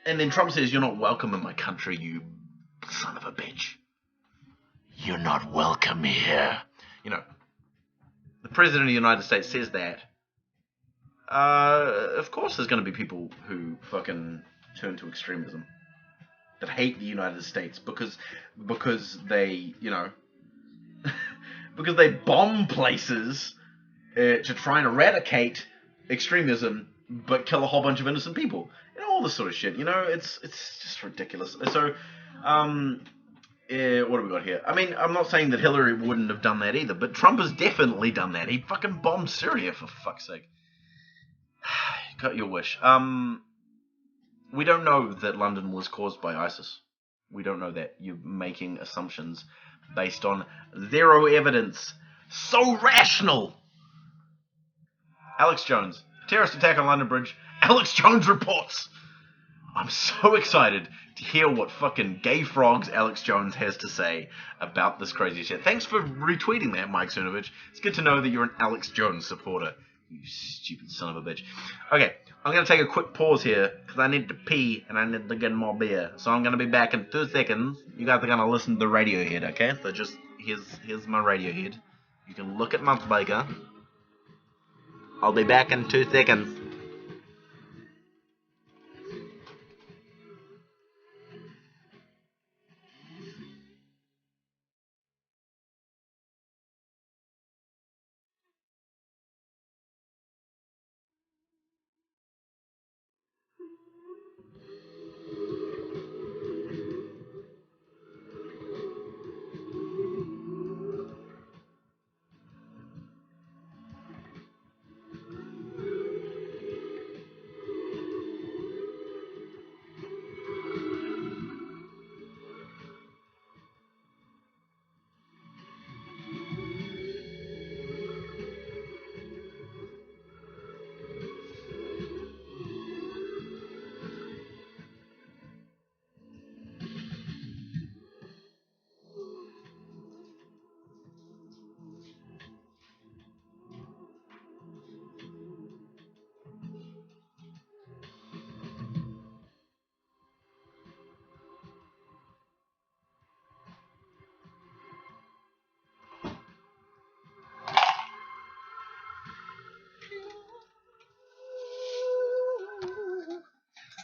And then Trump says, you're not welcome in my country, you son of a bitch. You're not welcome here. The President of the United States says that. Of course there's going to be people who fucking turn to extremism. That hate the United States because they, because they bomb places to try and eradicate extremism, but kill a whole bunch of innocent people. All this sort of shit. It's just ridiculous. So, what have we got here? I mean, I'm not saying that Hillary wouldn't have done that either, but Trump has definitely done that. He fucking bombed Syria, for fuck's sake. Got your wish. We don't know that London was caused by ISIS. We don't know that. You're making assumptions based on zero evidence. So rational! Alex Jones. Terrorist attack on London Bridge. Alex Jones reports. I'm so excited to hear what fucking gay frogs Alex Jones has to say about this crazy shit. Thanks for retweeting that, Mike Cernovich. It's good to know that you're an Alex Jones supporter. You stupid son of a bitch. Okay, I'm going to take a quick pause here because I need to pee and I need to get more beer. So I'm going to be back in 2 seconds. You guys are going to listen to the Radiohead, okay? So just, here's my Radiohead. You can look at my speaker. I'll be back in 2 seconds.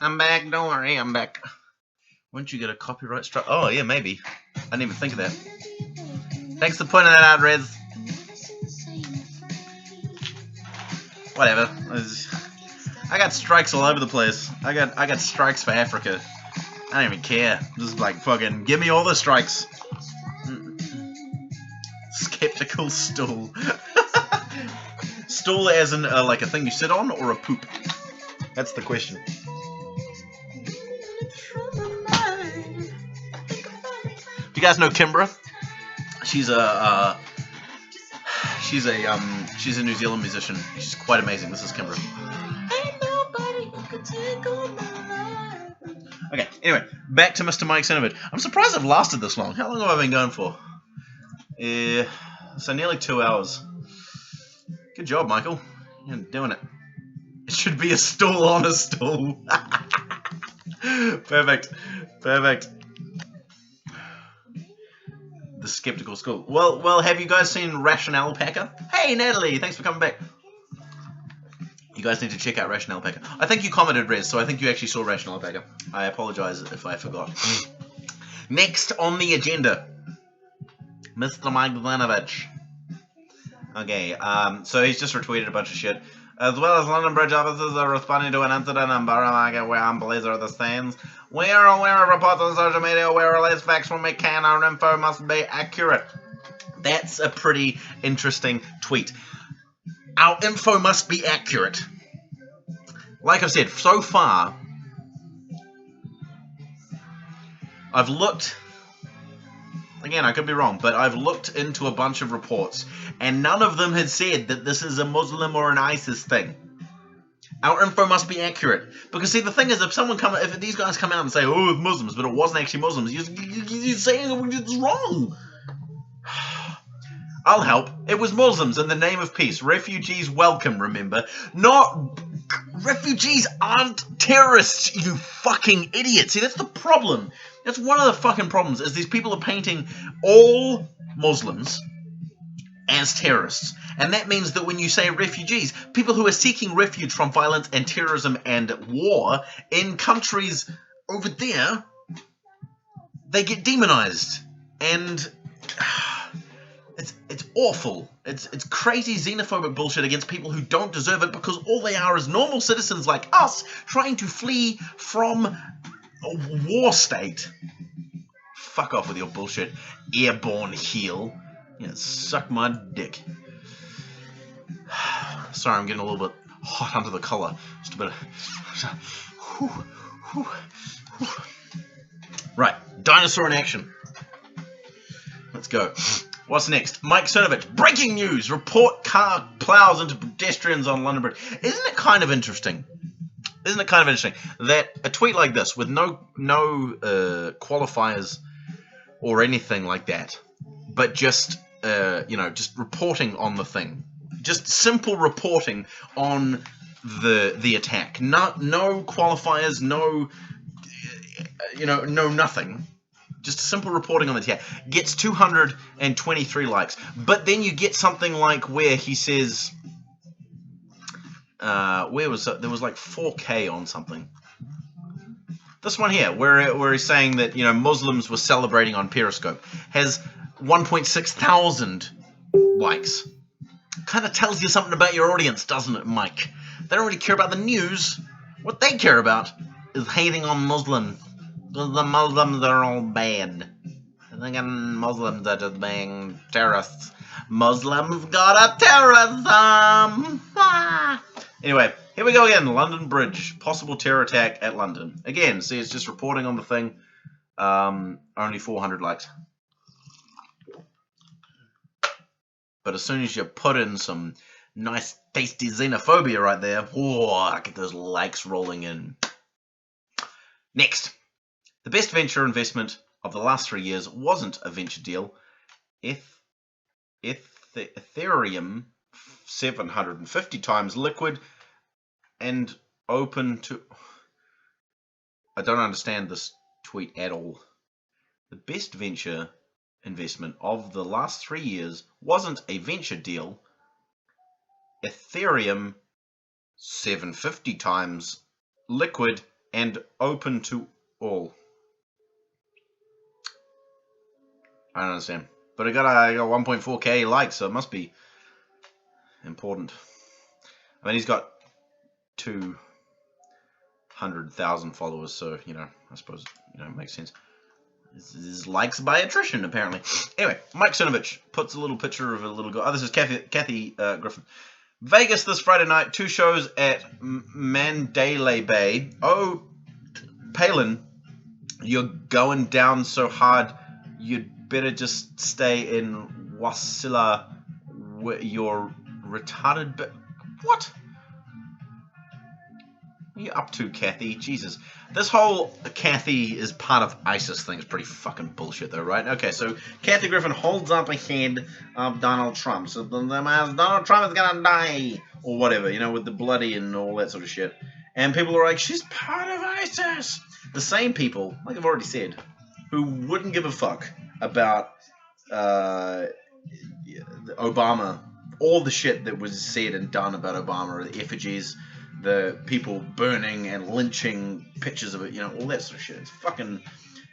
I'm back, don't worry, I'm back. Won't you get a copyright strike? Oh, yeah, maybe. I didn't even think of that. Thanks for pointing that out, Rez. Whatever. I got strikes all over the place. I got strikes for Africa. I don't even care. Just like fucking give me all the strikes. Skeptical stool. Stool as in like a thing you sit on or a poop? That's the question. Do you guys know Kimbra? She's a New Zealand musician. She's quite amazing. This is Kimbra. Okay, anyway, back to Mr. Mike Cernovich. I'm surprised I've lasted this long. How long have I been going for? So nearly 2 hours. Good job, Michael. You're doing it. It should be a stool on a stool. Perfect. Perfect. The skeptical school. Well, have you guys seen Rational Alpaca? Hey, Natalie, thanks for coming back. You guys need to check out Rational Alpaca. I think you commented, Rez, so I think you actually saw Rational Alpaca. I apologize if I forgot. Next on the agenda, Mr. Mike Cernovich. Okay, so he's just retweeted a bunch of shit. As well as London Bridge officers are responding to an incident in Borough Market where unbelievers are the stands. We are aware of reports on social media where released facts from McCann. Our info must be accurate. That's a pretty interesting tweet. Our info must be accurate. Like I've said, so far, I've looked, again, I could be wrong, but I've looked into a bunch of reports, and none of them had said that this is a Muslim or an ISIS thing. Our info must be accurate. Because, see, the thing is, if these guys come out and say, oh, it's Muslims, but it wasn't actually Muslims, you're saying it's wrong. I'll help. It was Muslims in the name of peace. Refugees welcome, remember. Not... Refugees aren't terrorists, you fucking idiots. See, that's the problem. That's one of the fucking problems, is these people are painting all Muslims as terrorists. And that means that when you say refugees, people who are seeking refuge from violence and terrorism and war in countries over there, they get demonized. And it's awful. It's crazy xenophobic bullshit against people who don't deserve it, because all they are is normal citizens like us trying to flee from a war state. Fuck off with your bullshit. Airborne heel. Yeah, suck my dick. Sorry, I'm getting a little bit hot under the collar. Just a bit of... Right, dinosaur in action. Let's go. What's next? Mike Cernovich. Breaking news. Report car plows into pedestrians on London Bridge. Isn't it kind of interesting Isn't it kind of interesting that a tweet like this, with no qualifiers or anything like that, but just just reporting on the thing, just simple reporting on the attack, no qualifiers, no no nothing, just simple reporting on the attack, gets 223 likes. But then you get something like where he says, where was it? There was like 4K on something. This one here, where he's saying that Muslims were celebrating on Periscope, has 1.6 thousand likes. Kind of tells you something about your audience, doesn't it, Mike? They don't really care about the news. What they care about is hating on Muslims. Because the Muslims are all bad. I think Muslims are just being terrorists. Muslims got a terrorism! Ah. Anyway, here we go again. London Bridge. Possible terror attack at London. Again, see, it's just reporting on the thing. Only 400 likes. But as soon as you put in some nice, tasty xenophobia right there, whoa, I get those likes rolling in. Next. The best venture investment of the last 3 years wasn't a venture deal. Ethereum, 750 times liquid and open to... I don't understand this tweet at all. The best venture investment of the last 3 years wasn't a venture deal. Ethereum, 750 times liquid and open to all. I don't understand. But I got 1.4K likes, so it must be important. I mean, he's got 200,000 followers, so, I suppose, it makes sense. This is likes by attrition, apparently. Anyway, Mike Cernovich puts a little picture of a little girl. Oh, this is Kathy Griffin. Vegas this Friday night, 2 shows at Mandalay Bay. Oh, Palin, you're going down so hard, you'd better just stay in Wasilla, you're retarded. But what are you up to, Kathy? Jesus. This whole Kathy is part of ISIS thing is pretty fucking bullshit, though, right? Okay, so Kathy Griffin holds up a head of Donald Trump. So Donald Trump is gonna die. Or whatever, with the bloody and all that sort of shit. And people are like, she's part of ISIS. The same people, like I've already said, who wouldn't give a fuck about Obama, all the shit that was said and done about Obama, the effigies, the people burning and lynching pictures of it, all that sort of shit. It's fucking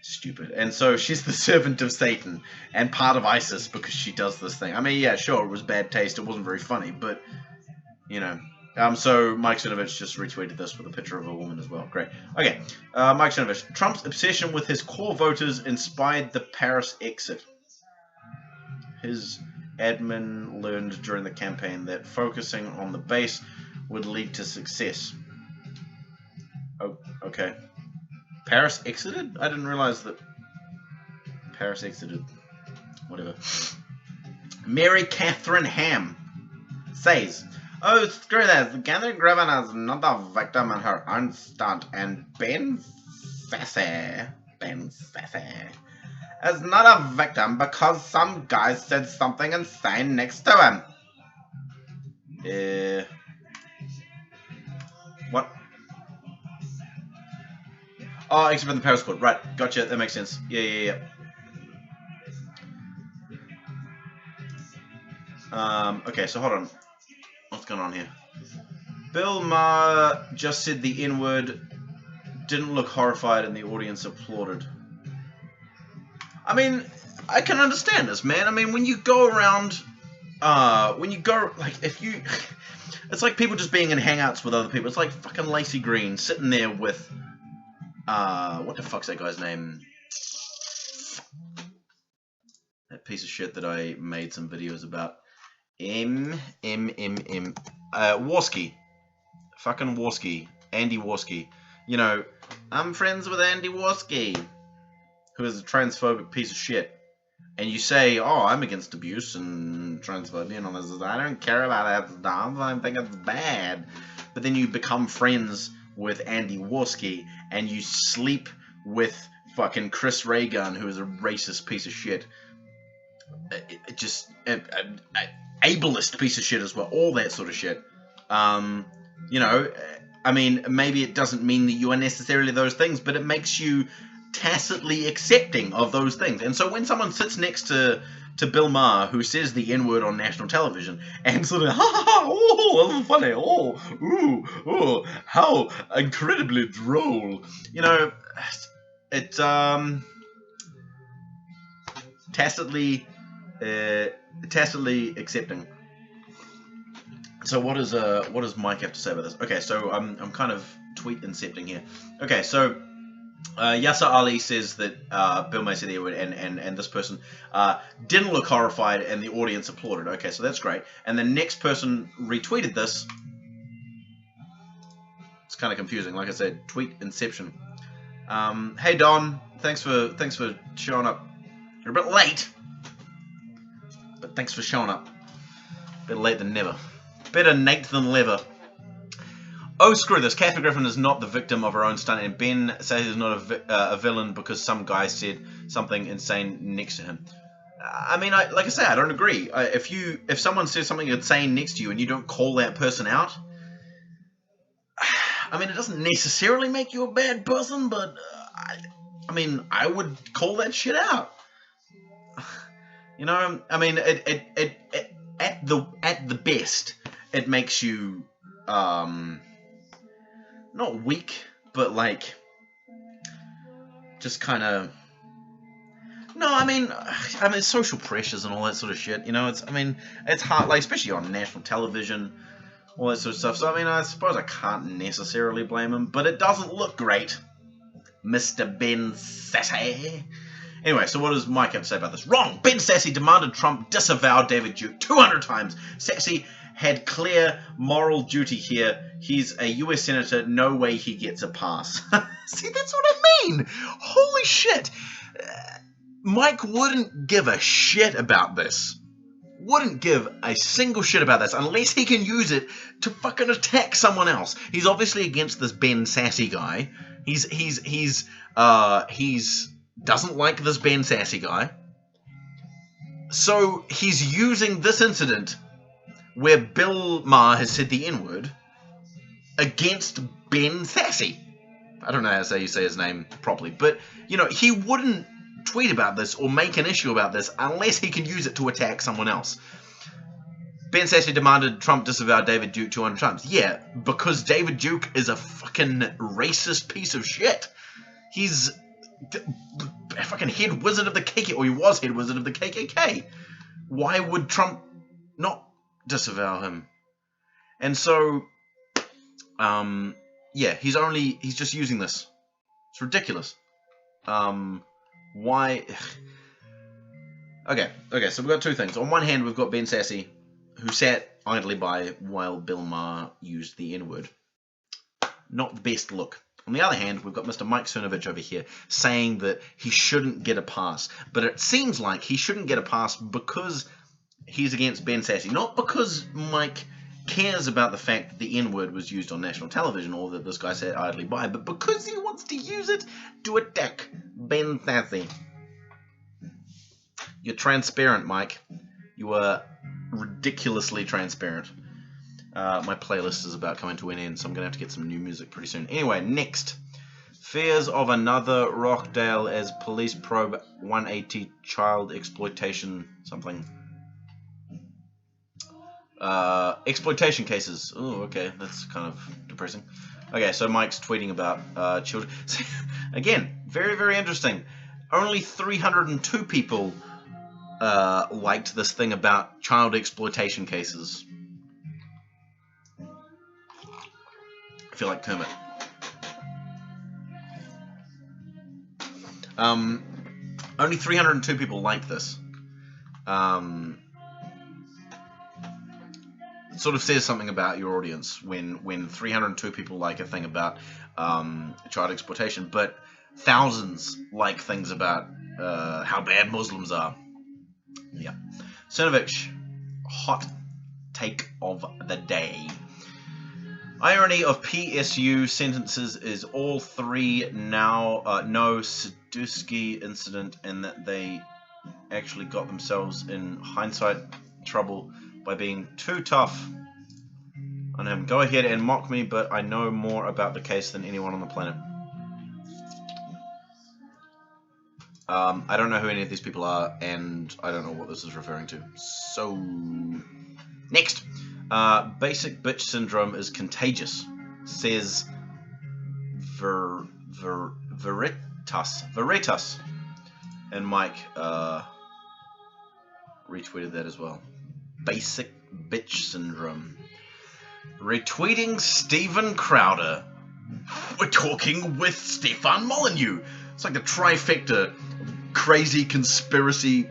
stupid. And so she's the servant of Satan and part of ISIS because she does this thing. I mean, yeah, sure, it was bad taste. It wasn't very funny, but, so Mike Cernovich just retweeted this with a picture of a woman as well. Great. Okay, Mike Cernovich. Trump's obsession with his core voters inspired the Paris exit. His admin learned during the campaign that focusing on the base would lead to success. Oh, okay. Paris exited? I didn't realize that Paris exited. Whatever. Mary Catherine Ham says, oh, screw that. Kathy Griffin is not a victim in her own stunt, and Ben Sassy is not a victim because some guy said something insane next to him. What? Oh, except for the Paris Court. Right, gotcha. That makes sense. Yeah. Okay, so hold on. What's going on here? Bill Maher just said the N-word, didn't look horrified, and the audience applauded. I mean, I can understand this, man. I mean, when you go around, if you... It's like people just being in hangouts with other people. It's like fucking Lacey Green sitting there with, what the fuck's that guy's name? That piece of shit that I made some videos about. Warski. Fucking Warski. Andy Warski. I'm friends with Andy Warski, who is a transphobic piece of shit. And you say, oh, I'm against abuse and transphobia and all this. I don't care about that stuff. I think it's bad. But then you become friends with Andy Warski, and you sleep with fucking Chris Raygun, who is a racist piece of shit, ableist piece of shit as well, all that sort of shit. You know, I mean, maybe it doesn't mean that you are necessarily those things, but it makes you tacitly accepting of those things. And so when someone sits next to Bill Maher, who says the N-word on national television, and sort of, ha ha ha, oh, that's funny, oh, ooh, oh, how incredibly droll, you know, it, tacitly accepting. So what does Mike have to say about this? Okay, so I'm kind of tweet incepting here. Okay, so Yasser Ali says that Bill Maher said the word, and this person didn't look horrified, and the audience applauded. Okay, so that's great. And the next person retweeted this. It's kind of confusing. Like I said, tweet inception. Hey Don, thanks for showing up. You're a bit late, but thanks for showing up. Better late than never. Better Nate than leather. Oh, screw this. Kathy Griffin is not the victim of her own stunt, and Ben says he's not a villain because some guy said something insane next to him. I mean, like I say, I don't agree. If someone says something insane next to you and you don't call that person out, I mean, it doesn't necessarily make you a bad person, but I mean, I would call that shit out. You know, I mean, at the best, it makes you not weak, but like just kind of. No, I mean, social pressures and all that sort of shit. You know, it's hard, like especially on national television, all that sort of stuff. So I mean, I suppose I can't necessarily blame him, but it doesn't look great, Mr. Ben Sassy. Anyway, so what does Mike have to say about this? Wrong! Ben Sassy demanded Trump disavow David Duke 200 times. Sassy had clear moral duty here. He's a US senator. No way he gets a pass. See, that's what I mean! Holy shit! Mike wouldn't give a shit about this. Wouldn't give a single shit about this unless he can use it to fucking attack someone else. He's obviously against this Ben Sassy guy. He's doesn't like this Ben Sassy guy. So he's using this incident where Bill Maher has said the N-word against Ben Sassy. I don't know how to say his name properly, but, you know, he wouldn't tweet about this or make an issue about this unless he can use it to attack someone else. Ben Sassy demanded Trump disavow David Duke 200 times. Yeah, because David Duke is a fucking racist piece of shit. He's a fucking head wizard of the KKK, or he was head wizard of the KKK. Why would Trump not disavow him? And so, yeah, he's just using this. It's ridiculous. Why? Okay, so we've got two things. On one hand, we've got Ben Sassy, who sat idly by while Bill Maher used the N-word. Not the best look. On the other hand, we've got Mr. Mike Cernovich over here saying that he shouldn't get a pass. But it seems like he shouldn't get a pass because he's against Ben Sassy. Not because Mike cares about the fact that the N-word was used on national television or that this guy sat idly by, but because he wants to use it to attack Ben Sassy. You're transparent, Mike. You are ridiculously transparent. My playlist is about coming to an end, so I'm going to have to get some new music pretty soon. Anyway, next. Fears of another Rockdale as police probe 180 child exploitation something. Exploitation cases. Oh, okay. That's kind of depressing. Okay, so Mike's tweeting about children. Again, very, very interesting. Only 302 people liked this thing about child exploitation cases. I feel like Kermit. Only 302 people liked this. It sort of says something about your audience when 302 people like a thing about child exploitation, but thousands like things about how bad Muslims are. Yeah. Cernovich, hot take of the day. Irony of PSU sentences is all three now no Sadusky incident, and that they actually got themselves in hindsight trouble by being too tough on him. Go ahead and mock me, but I know more about the case than anyone on the planet. I don't know who any of these people are, and I don't know what this is referring to. So, next. Basic bitch syndrome is contagious, says Veritas. And Mike retweeted that as well. Basic bitch syndrome. Retweeting Steven Crowder. We're talking with Stefan Molyneux. It's like the trifecta of crazy conspiracy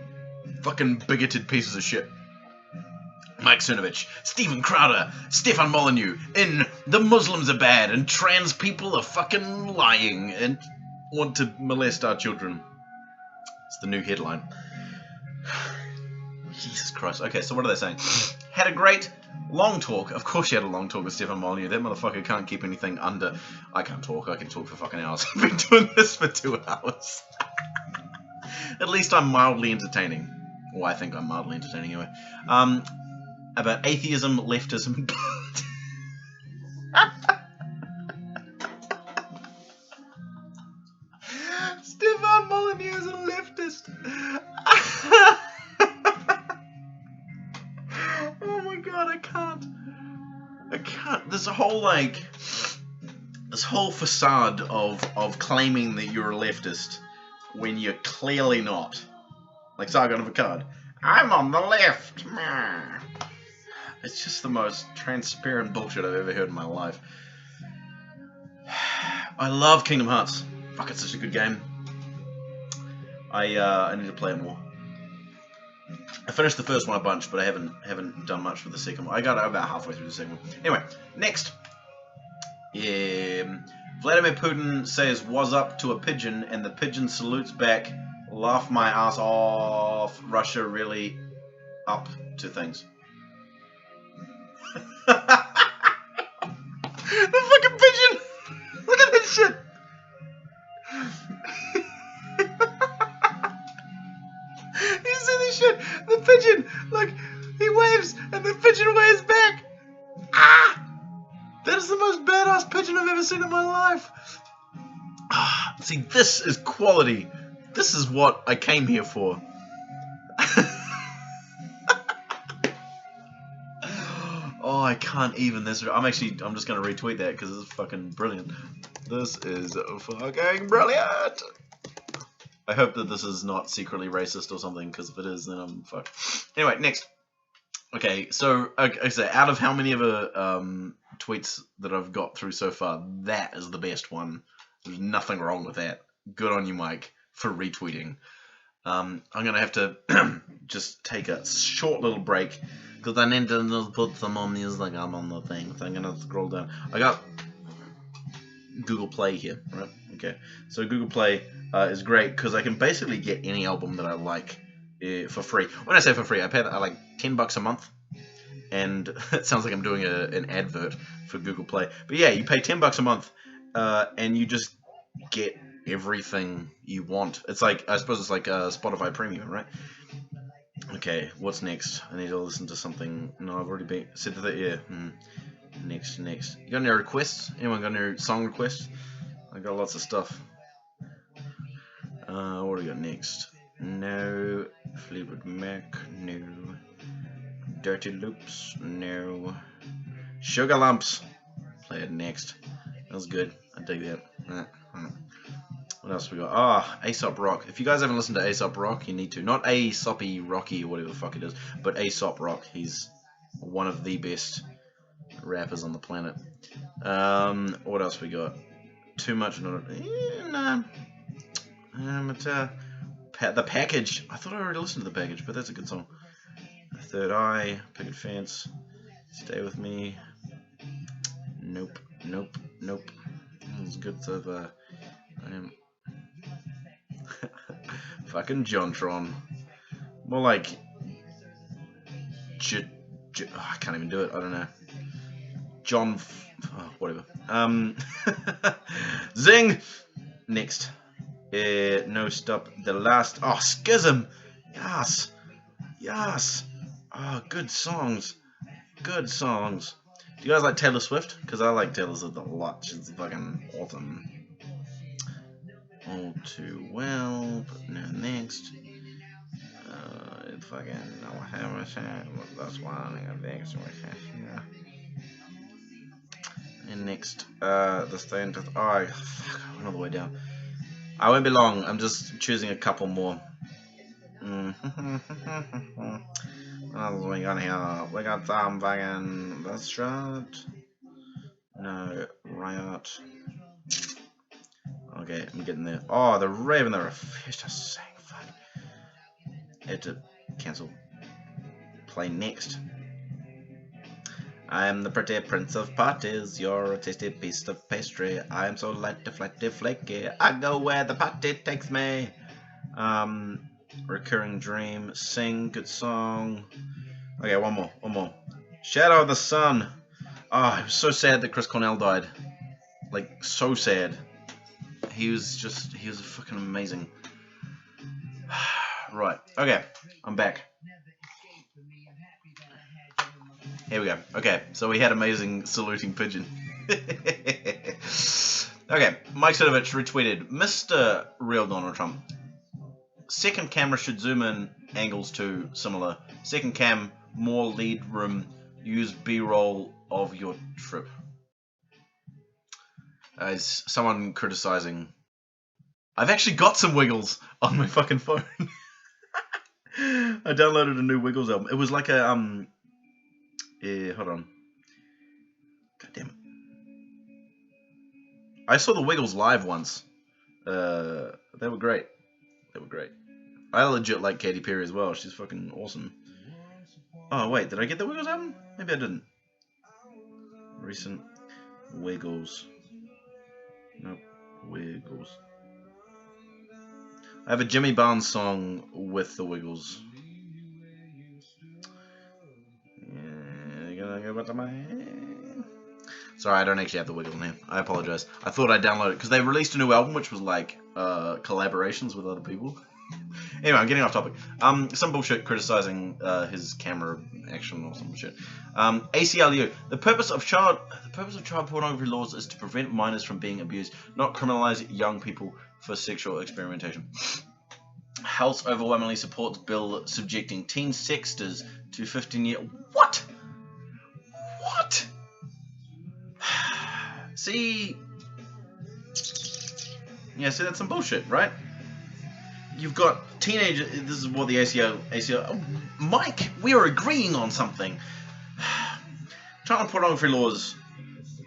fucking bigoted pieces of shit. Mike Cernovich, Steven Crowder, Stefan Molyneux in The Muslims Are Bad and Trans People Are Fucking Lying and Want to Molest Our Children. It's the new headline. Jesus Christ. Okay, so what are they saying? Had a great long talk. Of course you had a long talk with Stefan Molyneux. That motherfucker can't keep anything under... I can't talk. I can talk for fucking hours. I've been doing this for 2 hours. At least I'm mildly entertaining. Well, I think I'm mildly entertaining anyway. About atheism, leftism... Stefan Molyneux is a leftist. Oh my god, I can't. There's a whole this whole facade of claiming that you're a leftist when you're clearly not. Like Sargon of Akkad. I'm on the left. It's just the most transparent bullshit I've ever heard in my life. I love Kingdom Hearts. Fuck, it's such a good game. I need to play it more. I finished the first one a bunch, but I haven't done much with the second one. I got about halfway through the second one. Anyway, next. Vladimir Putin says "was up" to a pigeon, and the pigeon salutes back. Laugh my ass off. Russia really up to things. The fucking pigeon! Look at this shit! You see this shit? The pigeon, like, he waves, and the pigeon waves back. Ah! That is the most badass pigeon I've ever seen in my life. Ah, see, this is quality. This is what I came here for. Oh, I can't even. I'm just gonna retweet that because it's fucking brilliant. This is fucking brilliant. I hope that this is not secretly racist or something, because if it is, then I'm fucked. Anyway, next. Okay, so out of how many of the tweets that I've got through so far, that is the best one. There's nothing wrong with that. Good on you, Mike, for retweeting. I'm gonna have to just take a short little break because I need to just put some more music up on the thing. So I'm gonna scroll down. I got Google Play here, right? Okay, so Google Play is great because I can basically get any album that I like for free. When I say for free, I pay like $10 a month, and it sounds like I'm doing an advert for Google Play. But yeah, you pay $10 a month, and you just get everything you want. It's like, I suppose it's like Spotify Premium, right? Okay, what's next? I need to listen to something. No, I've already said that. Yeah. Next. You got any requests? Anyone got any song requests? I got lots of stuff. What do we got next? No. Fleetwood Mac. No. Dirty Loops. No. Sugar Lumps. Play it next. That was good. I dig that. What else we got? Aesop Rock. If you guys haven't listened to Aesop Rock, you need to. Not Aesoppy Rocky or whatever the fuck it is, but Aesop Rock. He's one of the best rappers on the planet. What else we got? Too much. No. The Package. I thought I already listened to The Package, but that's a good song. Third Eye. Picket Fence. Stay With Me. Nope. That was good stuff. Fucking Jontron. More like I can't even do it. I don't know. whatever. Zing. Next. No, stop. The last. Oh, Schism. Yes. Yes. Oh, good songs. Good songs. Do you guys like Taylor Swift? Because I like Taylor Swift a lot. She's fucking awesome. All too well. But no, next. Fucking no, I have a shot. That's why I got the extra here. And next, the stand. Oh, fuck, another way down. I won't be long. I'm just choosing a couple more. What else we got here? We got some fucking this shot. No, riot. Okay, I'm getting there. Oh, the Raven, the fish just saying fuck. Had to cancel. Play next. I am the pretty prince of parties. You're a tasty piece of pastry. I am so light, flatty, flaky. I go where the party takes me. Recurring dream. Sing. Good song. Okay, one more. Shadow of the Sun. Oh, it was so sad that Chris Cornell died. Like, so sad. He was fucking amazing. Right. Okay, I'm back. Here we go. Okay, so we had amazing saluting pigeon. Okay, Mike Sidovich retweeted, Mr. Real Donald Trump. Second camera should zoom in, angles too, similar. Second cam, more lead room, use B-roll of your trip. As someone criticizing. I've actually got some Wiggles on my fucking phone. I downloaded a new Wiggles album. It was like a, yeah, hold on. God damn it. I saw the Wiggles live once. They were great. I legit like Katy Perry as well. She's fucking awesome. Oh, wait. Did I get the Wiggles album? Maybe I didn't. Recent Wiggles. Nope. Wiggles. I have a Jimmy Barnes song with the Wiggles. Sorry, I don't actually have the Wiggles name. I apologize. I thought I'd download it because they released a new album which was like collaborations with other people. Anyway, I'm getting off topic. Some bullshit criticizing his camera action or some shit. ACLU. The purpose of child pornography laws is to prevent minors from being abused, not criminalize young people for sexual experimentation. House overwhelmingly supports bill subjecting teen sexters to 15-year. What? See, that's some bullshit, right? You've got teenagers. This is what the ACL. Oh, Mike, we are agreeing on something. Child pornography laws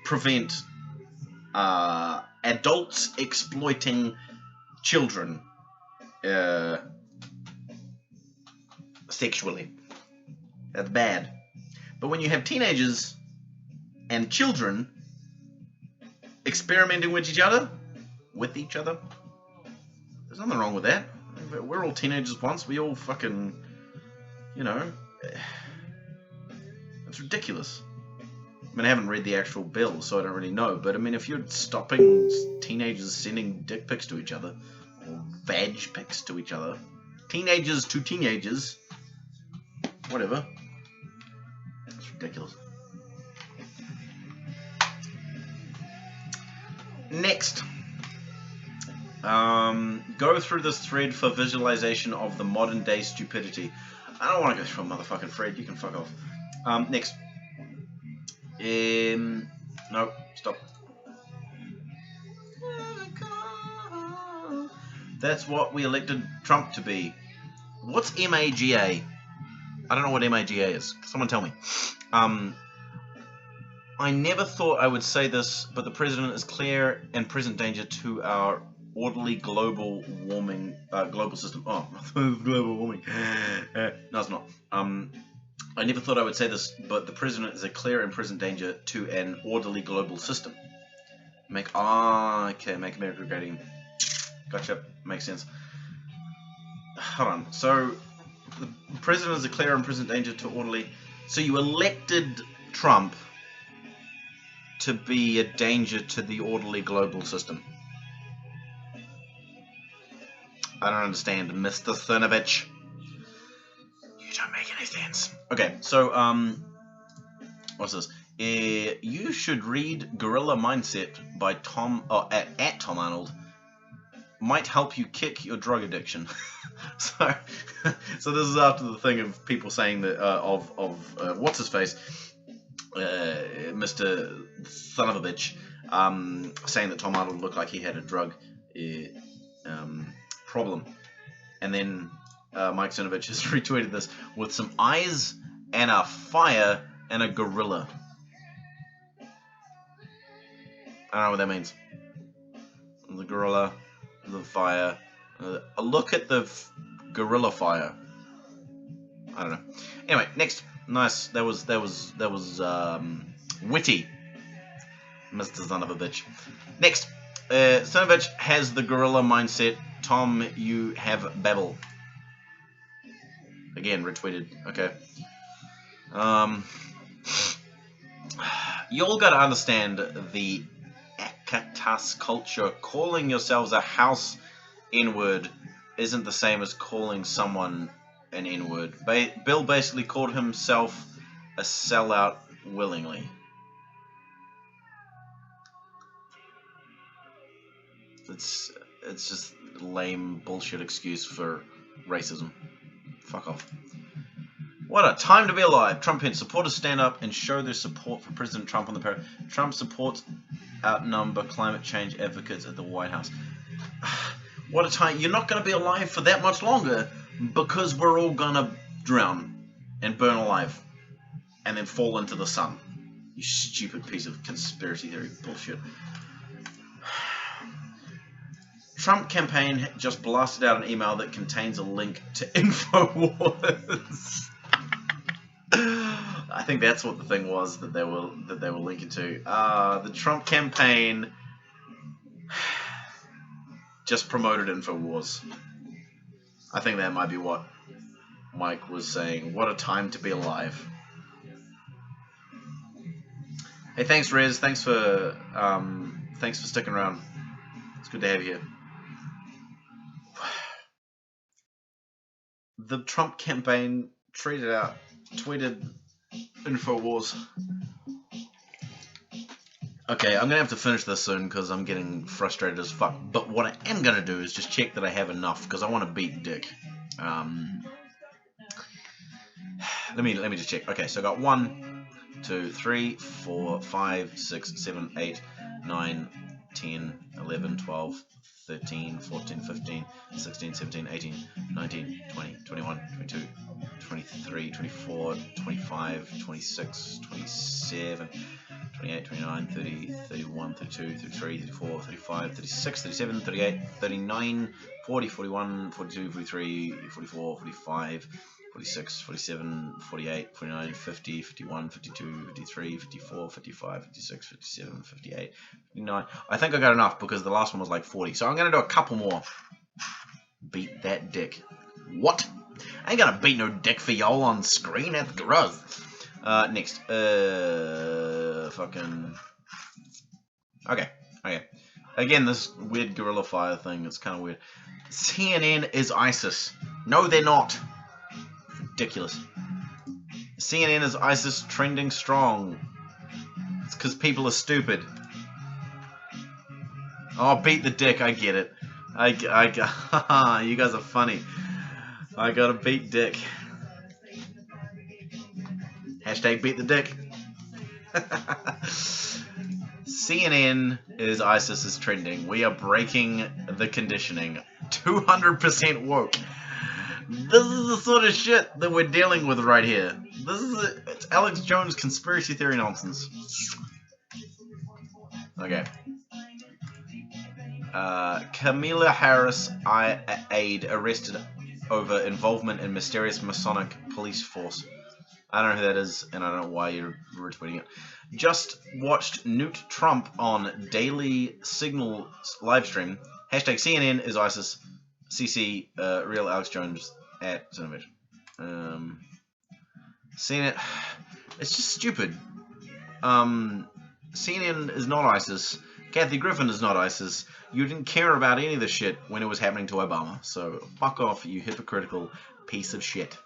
prevent adults exploiting children sexually. That's bad. But when you have teenagers and children experimenting with each other, there's nothing wrong with that. We're all teenagers once. We all fucking, it's ridiculous. I mean, I haven't read the actual bill, so I don't really know. But I mean, if you're stopping teenagers sending dick pics to each other, or vag pics to each other, teenagers to teenagers, whatever, it's ridiculous. Next. Go through this thread for visualization of the modern day stupidity. I don't want to go through a motherfucking thread. You can fuck off. Next. No, stop. That's what we elected Trump to be. What's MAGA? I don't know what MAGA is. Someone tell me. I never thought I would say this, but the president is clear and present danger to our orderly global system. Oh, global warming. No, it's not. I never thought I would say this, but the president is a clear and present danger to an orderly global system. Make America great again. Gotcha. Makes sense. Hold on. So, the president is a clear and present danger to orderly. So you elected Trump to be a danger to the orderly global system. I don't understand, Mr. Cernovich. You don't make any sense. Okay, so, what's this? You should read Gorilla Mindset by Tom, at Tom Arnold. Might help you kick your drug addiction. so this is after the thing of people saying that, what's his face? Mr. Son of a Bitch, saying that Tom Arnold looked like he had a drug problem. And then Mike Cernovich has retweeted this with some eyes and a fire and a gorilla. I don't know what that means. The gorilla, the fire. A look at the gorilla fire. I don't know. Anyway, next. Nice. That was witty, Mr. Son of a Bitch. Next, Cernovich has the gorilla mindset. Tom, you have babble. Again, retweeted. Okay. You all gotta understand the Akatas culture. Calling yourselves a house N-word isn't the same as calling someone an N-word. Bill basically called himself a sellout willingly. It's just lame bullshit excuse for racism. Fuck off. What a time to be alive. Trump Pence supporters stand up and show their support for President Trump on the parade. Trump supports outnumber climate change advocates at the White House. What a time. You're not going to be alive for that much longer because we're all going to drown and burn alive and then fall into the sun. You stupid piece of conspiracy theory bullshit. Trump campaign just blasted out an email that contains a link to InfoWars. I think that's what the thing was that they were linking to. The Trump campaign just promoted InfoWars. I think that might be what Mike was saying. What a time to be alive. Hey, thanks, Rez. Thanks for sticking around. It's good to have you here. The Trump campaign tweeted InfoWars. Okay, I'm gonna have to finish this soon because I'm getting frustrated as fuck. But what I am gonna do is just check that I have enough because I want to beat Dick. Let me just check. Okay, so I got 1, 2, 3, 4, 5, 6, 7, 8, 9, 10, 11, 12, 13, 14, 15, 16, 17, 18, 19, 20, 21, 22, 23, 24, 25, 26, 27, 28, 29, 30, 31, 32, 33, 34, 35, 36, 37, 38, 39, 40, 41, 42, 43, 44, 45, 46, 47, 48, 49, 50, 51, 52, 53, 54, 55, 56, 57, 58, 59. I think I got enough because the last one was like 40. So I'm going to do a couple more. Beat that dick. What? I ain't going to beat no dick for y'all on screen. That's gross. Next. Fucking... Okay. Again, this weird guerrilla fire thing. It's kind of weird. CNN is ISIS. No, they're not. Ridiculous. CNN is ISIS trending strong. It's because people are stupid. Oh, beat the dick. I get it. You guys are funny. I gotta beat dick. Hashtag beat the dick. CNN is ISIS is trending. We are breaking the conditioning. 200% woke. This is the sort of shit that we're dealing with right here. It's Alex Jones conspiracy theory nonsense. Okay. Kamala Harris aide arrested over involvement in mysterious Masonic police force. I don't know who that is, and I don't know why you're retweeting it. Just watched Newt Trump on Daily Signal livestream. Hashtag CNN is ISIS. CC real Alex Jones at Cinevision. CNN. It's just stupid. CNN is not ISIS. Kathy Griffin is not ISIS. You didn't care about any of this shit when it was happening to Obama. So fuck off, you hypocritical piece of shit.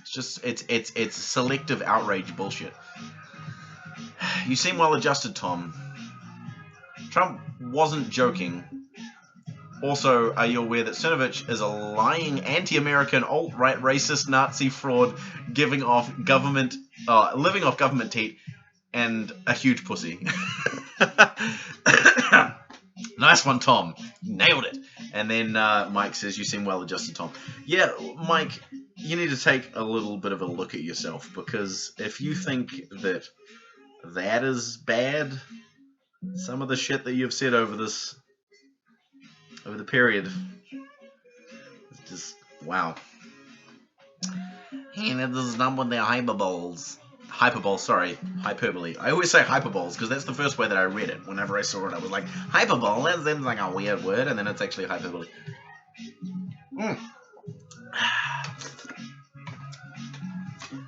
It's just it's selective outrage bullshit. You seem well adjusted, Tom. Trump wasn't joking. Also, are you aware that Cernovich is a lying anti-American, alt-right, racist, Nazi fraud, living off government teat, and a huge pussy? Nice one, Tom. Nailed it. And then Mike says, you seem well adjusted, Tom. Yeah, Mike, you need to take a little bit of a look at yourself, because if you think that is bad, some of the shit that you've said over the period, it's just, wow. And this is done with their hyperboles. Hyperbole. I always say hyperboles because that's the first way that I read it. Whenever I saw it, I was like, hyperbole, that seems like a weird word, and then it's actually hyperbole.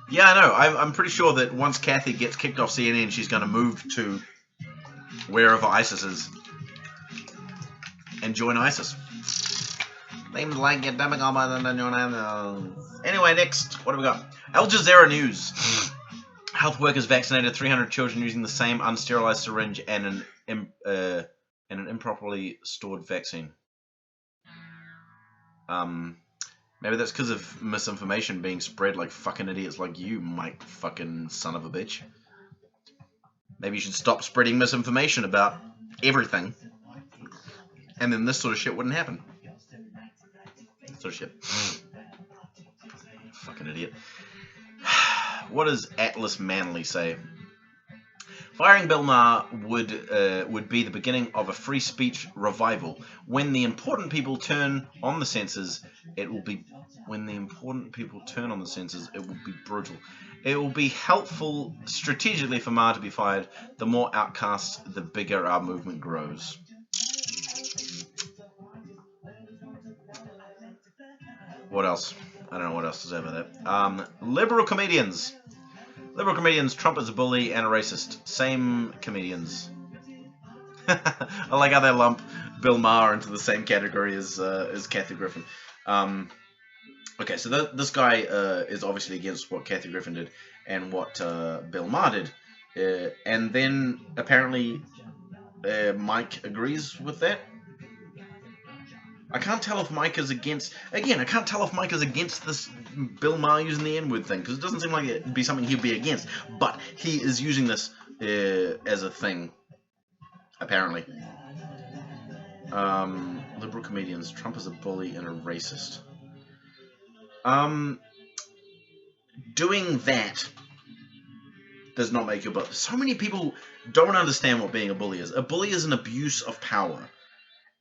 Yeah, I know. I'm pretty sure that once Kathy gets kicked off CNN, she's going to move to wherever ISIS is and join ISIS. Seems like you're dumbing all my... Anyway, next. What do we got? Al Jazeera News. Health workers vaccinated 300 children using the same unsterilized syringe and an improperly stored vaccine. Maybe that's because of misinformation being spread like fucking idiots like you, Mike fucking son of a bitch. Maybe you should stop spreading misinformation about everything. And then this sort of shit wouldn't happen. Sort of shit. Fucking idiot. What does Atlas Manley say? Firing Bill Maher would be the beginning of a free speech revival. When the important people turn on the censors, it will be brutal. It will be helpful strategically for Maher to be fired. The more outcasts, the bigger our movement grows. What else? I don't know what else to say about that. Liberal comedians. Trump is a bully and a racist. Same comedians. I like how they lump Bill Maher into the same category as Kathy Griffin. Okay, so this guy is obviously against what Kathy Griffin did and what Bill Maher did. And then apparently Mike agrees with that. I can't tell if Mike is against... Again, I can't tell if Mike is against this Bill Maher using the N-word thing, because it doesn't seem like it'd be something he'd be against. But he is using this as a thing, apparently. Liberal comedians. Trump is a bully and a racist. Doing that does not make you a bully. So many people don't understand what being a bully is. A bully is an abuse of power.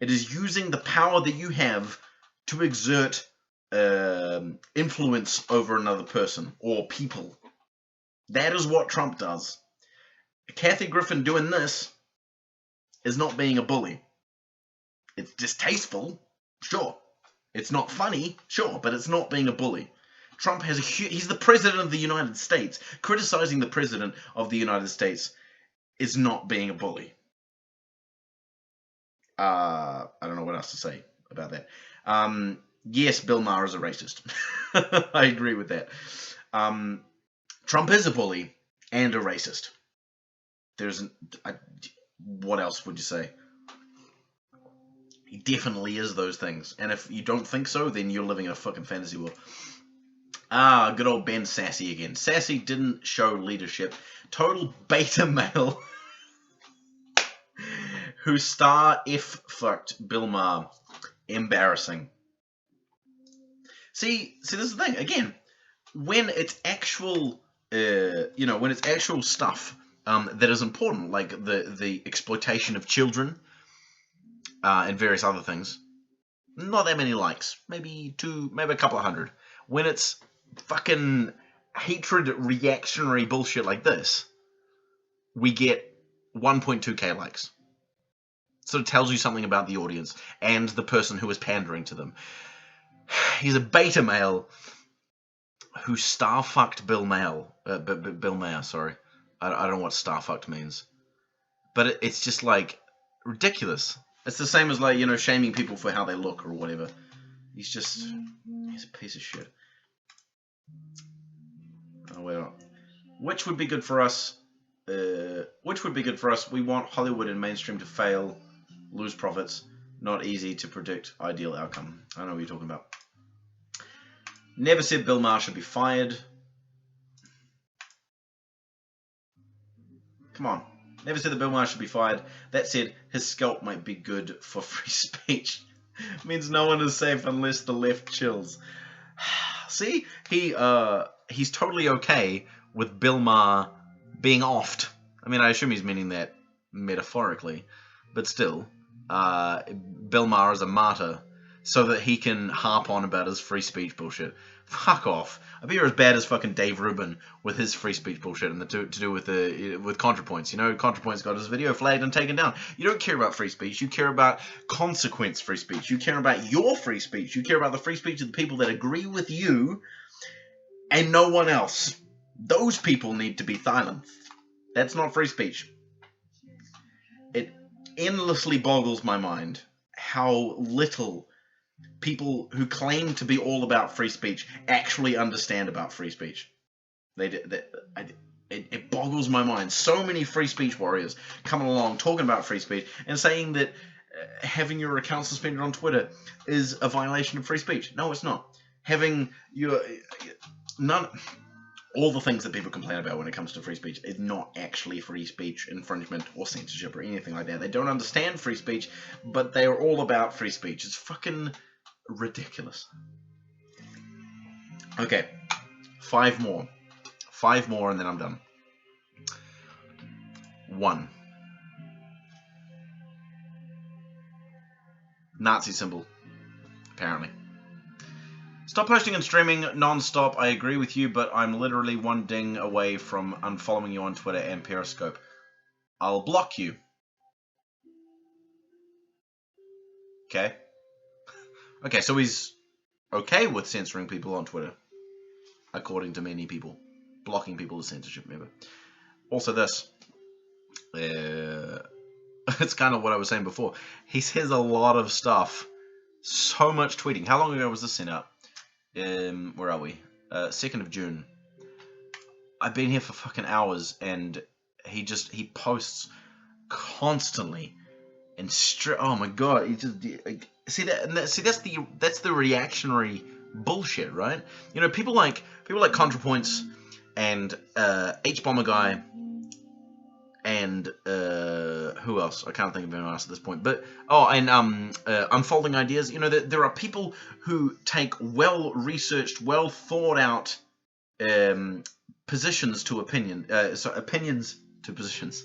It is using the power that you have to exert influence over another person or people. That is what Trump does. Kathy Griffin doing this is not being a bully. It's distasteful, sure. It's not funny, sure, but it's not being a bully. Trump has he's the president of the United States. Criticizing the president of the United States is not being a bully. I don't know what else to say about that. Yes, Bill Maher is a racist. I agree with that. Trump is a bully and a racist. What else would you say? He definitely is those things. And if you don't think so, then you're living in a fucking fantasy world. Good old Ben Sassy again. Sassy didn't show leadership. Total beta male. Who star fucked Bill Maher. Embarrassing. See, this is the thing. Again, when it's actual, when it's actual stuff that is important, like the exploitation of children and various other things, not that many likes. Maybe a couple of hundred. When it's fucking hatred, reactionary bullshit like this, we get 1.2k likes. So it tells you something about the audience and the person who is pandering to them. He's a beta male who star fucked Bill Maher. Sorry. I don't know what starfucked means. But it's just, like, ridiculous. It's the same as, like, you know, shaming people for how they look or whatever. He's a piece of shit. Oh, well. Which would be good for us? Which would be good for us? We want Hollywood and mainstream to fail, lose profits. Not easy to predict ideal outcome. I don't know what you're talking about. Never said Bill Maher should be fired. Come on. Never said that Bill Maher should be fired. That said, his scalp might be good for free speech. Means no one is safe unless the left chills. See? He's totally okay with Bill Maher being offed. I mean, I assume he's meaning that metaphorically. But still, Bill Maher is a martyr so that he can harp on about his free speech bullshit. Fuck off. I bet you're as bad as fucking Dave Rubin with his free speech bullshit and to do with ContraPoints. You know, ContraPoints got his video flagged and taken down. You don't care about free speech. You care about consequence free speech. You care about your free speech. You care about the free speech of the people that agree with you and no one else. Those people need to be silenced. That's not free speech. It endlessly boggles my mind how little people who claim to be all about free speech actually understand about free speech. It boggles my mind. So many free speech warriors coming along talking about free speech and saying that having your account suspended on Twitter is a violation of free speech. No, it's not. Having your all the things that people complain about when it comes to free speech is not actually free speech infringement or censorship or anything like that. They don't understand free speech, but they are all about free speech. It's fucking ridiculous. Okay, 5 more. 5 more and then I'm done. 1. Nazi symbol, apparently. Stop posting and streaming non-stop. I agree with you, but I'm literally 1 ding away from unfollowing you on Twitter and Periscope. I'll block you. Okay. Okay, so he's okay with censoring people on Twitter, according to many people. Blocking people is censorship, remember. Also this. It's kind of what I was saying before. He says a lot of stuff. So much tweeting. How long ago was this sent out? Where are we? 2nd of June. I've been here for fucking hours, and he posts constantly, and oh my god, he just see that's the reactionary bullshit, right? You know, people like ContraPoints and H-Bomber Guy and who else? I can't think of anyone else at this point. But Unfolding Ideas. You know, there are people who take well-researched, well-thought-out positions to opinions to positions.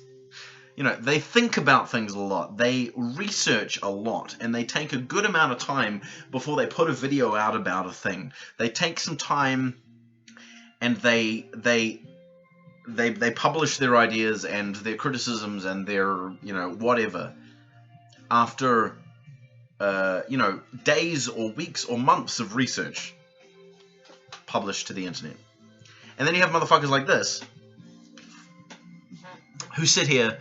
You know, they think about things a lot. They research a lot, and they take a good amount of time before they put a video out about a thing. They take some time, and they publish their ideas and their criticisms and their, you know, whatever after, you know, days or weeks or months of research published to the internet. And then you have motherfuckers like this who sit here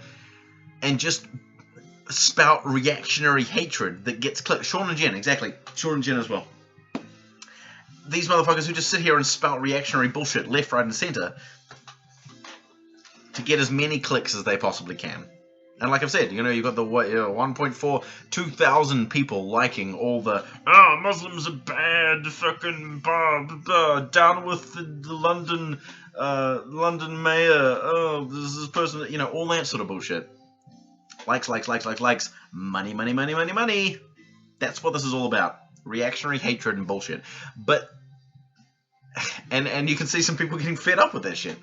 and just spout reactionary hatred that gets clicked. Sean and Jen, exactly. Sean and Jen as well. These motherfuckers who just sit here and spout reactionary bullshit left, right, and center to get as many clicks as they possibly can. And like I've said, you know, you've got the 1.4, 2,000 people liking all the, Muslims are bad, fucking, down with the London mayor, this person, you know, all that sort of bullshit. Likes, money, money, money, money, money. That's what this is all about. Reactionary hatred and bullshit. But, and you can see some people getting fed up with that shit.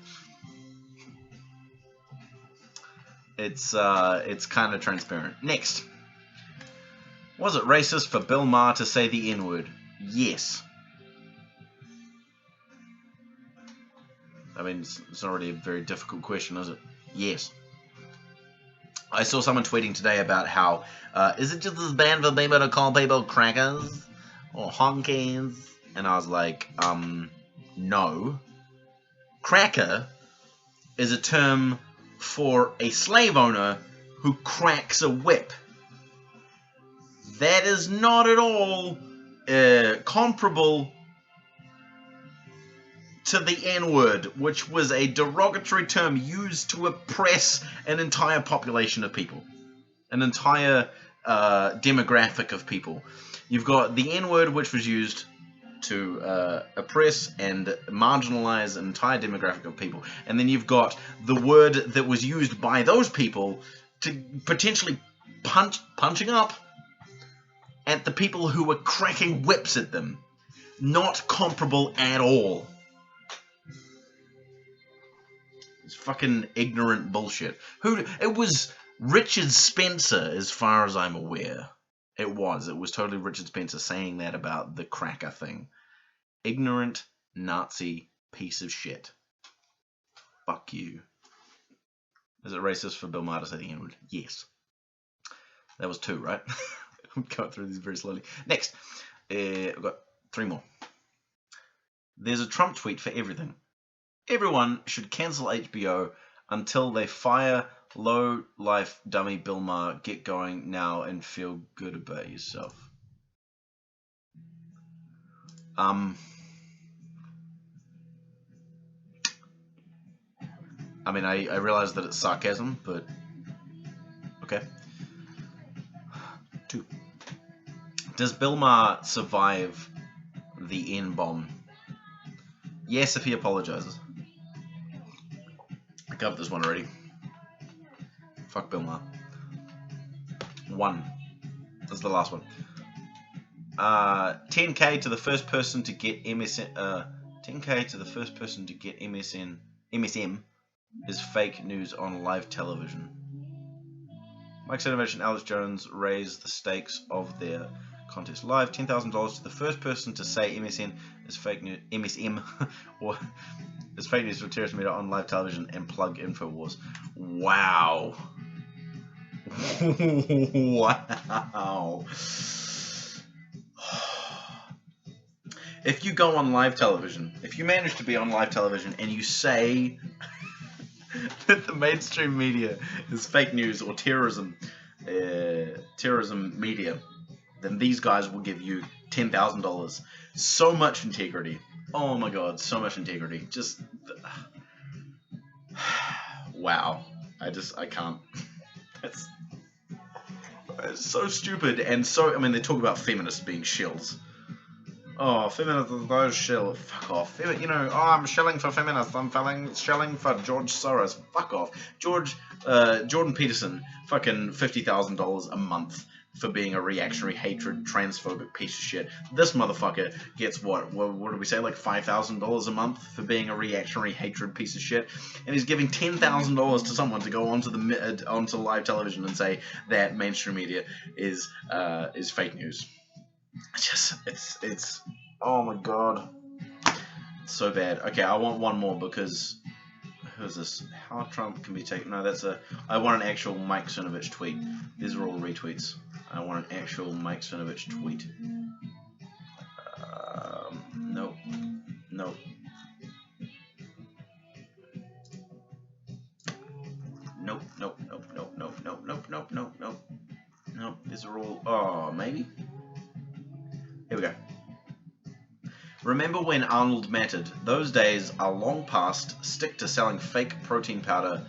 It's kind of transparent. Next. Was it racist for Bill Maher to say the N-word? Yes. I mean, it's not really a very difficult question, is it? Yes. I saw someone tweeting today about how, is it just as bad for people to call people crackers? Or honkies? And I was like, no. Cracker is a term for a slave owner who cracks a whip. That is not at all comparable to the N-word, which was a derogatory term used to oppress an entire population of people, an entire demographic of people. You've got the N-word, which was used to oppress and marginalize an entire demographic of people, and then you've got the word that was used by those people to potentially punching up at the people who were cracking whips at them. Not comparable at all. It's fucking ignorant bullshit. It was Richard Spencer, as far as I'm aware. It was totally Richard Spencer saying that about the cracker thing. Ignorant Nazi piece of shit. Fuck you. Is it racist for Bill Maher to say the N-word? Yes. That was 2, right? I'm going through these very slowly. Next. I've got 3 more. There's a Trump tweet for everything. Everyone should cancel HBO until they fire low-life dummy Bill Maher. Get going now and feel good about yourself. I mean, I realize that it's sarcasm, but okay. 2. Does Bill Maher survive the N-bomb? Yes, if he apologizes. I covered this one already. Fuck Bill Maher. 1. This is the last one. 10k to the first person to get MSN. 10k to the first person to get MSM is fake news on live television. Mike Cernovich and Alex Jones raised the stakes of their contest live. $10,000 to the first person to say MSN is fake news. MSM or is fake news for terrorist media on live television and plug InfoWars. Wow. Wow. If you go on live television, if you manage to be on live television and you say that the mainstream media is fake news or terrorism media, then these guys will give you $10,000. So much integrity. Oh my god, so much integrity. Just wow. I can't. It's so stupid and so. I mean, they talk about feminists being shills. Oh, feminists, those shill. Fuck off. You know, oh, I'm shilling for feminists. I'm shilling for George Soros. Fuck off. Jordan Peterson, fucking $50,000 a month for being a reactionary, hatred, transphobic piece of shit. This motherfucker gets what do we say, like $5,000 a month for being a reactionary, hatred piece of shit, and he's giving $10,000 to someone to go onto live television and say that mainstream media is fake news. It's oh my god, it's so bad. Okay, I want one more because who's this? How Trump can be taken? No, I want an actual Mike Cernovich tweet. These are all retweets. I want an actual Mike Cernovich tweet. Nope. Nope. Nope. Nope. Nope. Nope. Nope. Nope. Nope. Nope. Nope. Nope. Nope. These are all. Oh, maybe. Here we go. Remember when Arnold mattered? Those days are long past. Stick to selling fake protein powder.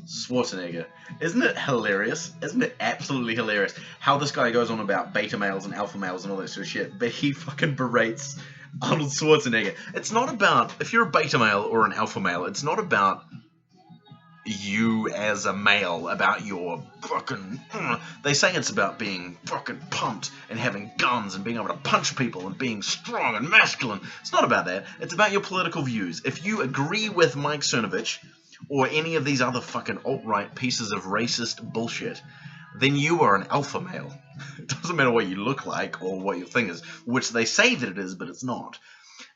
Schwarzenegger. Isn't it hilarious? Isn't it absolutely hilarious how this guy goes on about beta males and alpha males and all that sort of shit, but he fucking berates Arnold Schwarzenegger. It's not about, if you're a beta male or an alpha male, it's not about you as a male, about your fucking... They say it's about being fucking pumped and having guns and being able to punch people and being strong and masculine. It's not about that. It's about your political views. If you agree with Mike Cernovich or any of these other fucking alt-right pieces of racist bullshit, then you are an alpha male. It doesn't matter what you look like or what your thing is, which they say that it is, but it's not.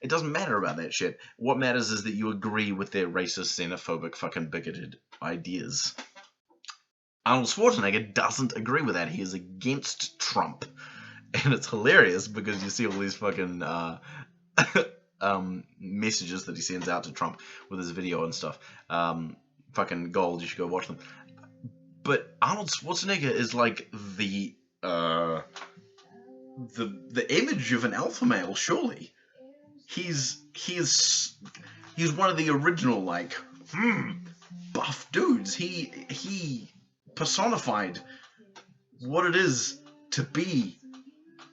It doesn't matter about that shit. What matters is that you agree with their racist, xenophobic, fucking bigoted ideas. Arnold Schwarzenegger doesn't agree with that. He is against Trump. And it's hilarious because you see all these fucking messages that he sends out to Trump with his video and stuff. Fucking gold. You should go watch them. But Arnold Schwarzenegger is like the image of an alpha male. Surely, he's one of the original like buff dudes. He personified what it is to be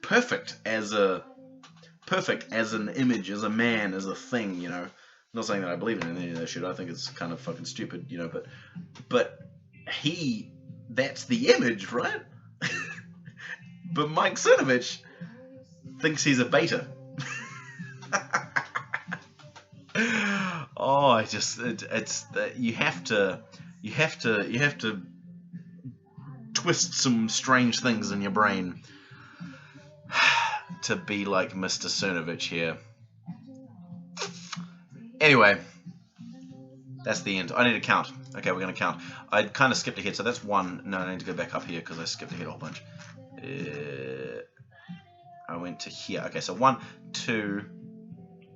perfect as an image, as a man, as a thing, you know. I'm not saying that I believe in any of that shit. I think it's kind of fucking stupid, you know, but that's the image, right? But Mike Cernovich thinks he's a beta. Oh, you have to twist some strange things in your brain to be like Mr. Cernovich here. Anyway, that's the end. I need to count. Okay, we're going to count. I kind of skipped ahead, so that's one. No, I need to go back up here because I skipped ahead a whole bunch. I went to here. Okay, so 1, 2,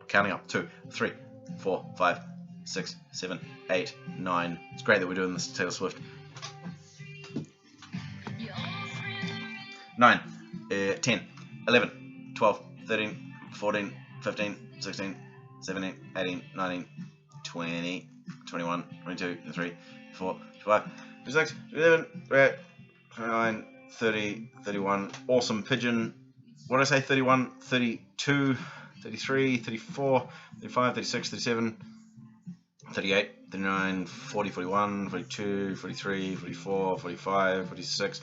counting up. 2, 3, 4, 5, 6, 7, 8, 9. It's great that we're doing this to Taylor Swift. 9, 10, 11, 12, 13, 14, 15, 16, 17, 18, 19, 20, 21, 22, 23, 24, 25, 26, 27, 28, 29, 30, 31. Awesome pigeon. What did I say? 31, 32, 33, 34, 35, 36, 37, 38, 39, 40, 41, 42, 43, 44, 45, 46,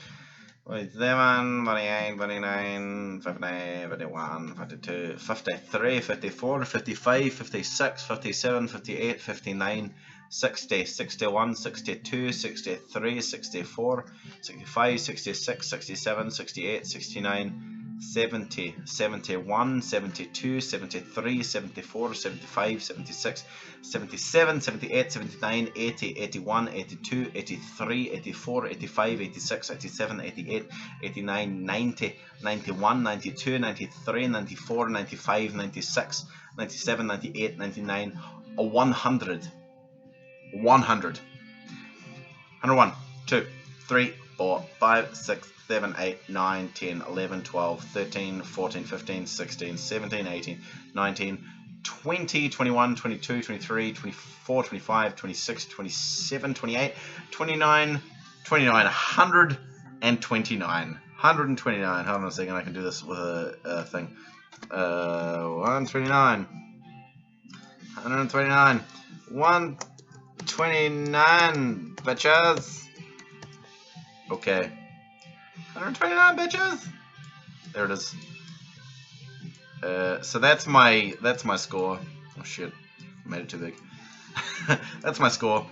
47, 48, 49, 50, 51, 52, 53, 54, 55, 56, 57, 58, 59, 60, 61, 62, 63, 64, 65, 66, 67, 68, 69, 70, 71, 72, 73, 74, 75, 76, 77, 78, 79, 80, 81, 82, 83, 84, 85, 86, 87, 88, 89, 90, 91, 92, 93, 94, 95, 96, 97, 98, 99, 100. 100. 101, 2, 3, 4, 5, 6, 7, 8, 9, 10, 11, 12, 13, 14, 15, 16, 17, 18, 19, 20, 21, 22, 23, 24, 25, 26, 27, 28, 29, 129. 129. Hold on a second, I can do this with a thing. 129. 129. 129, bitches. Okay. 129 bitches. There it is. So that's my score. Oh shit, made it too big. That's my score.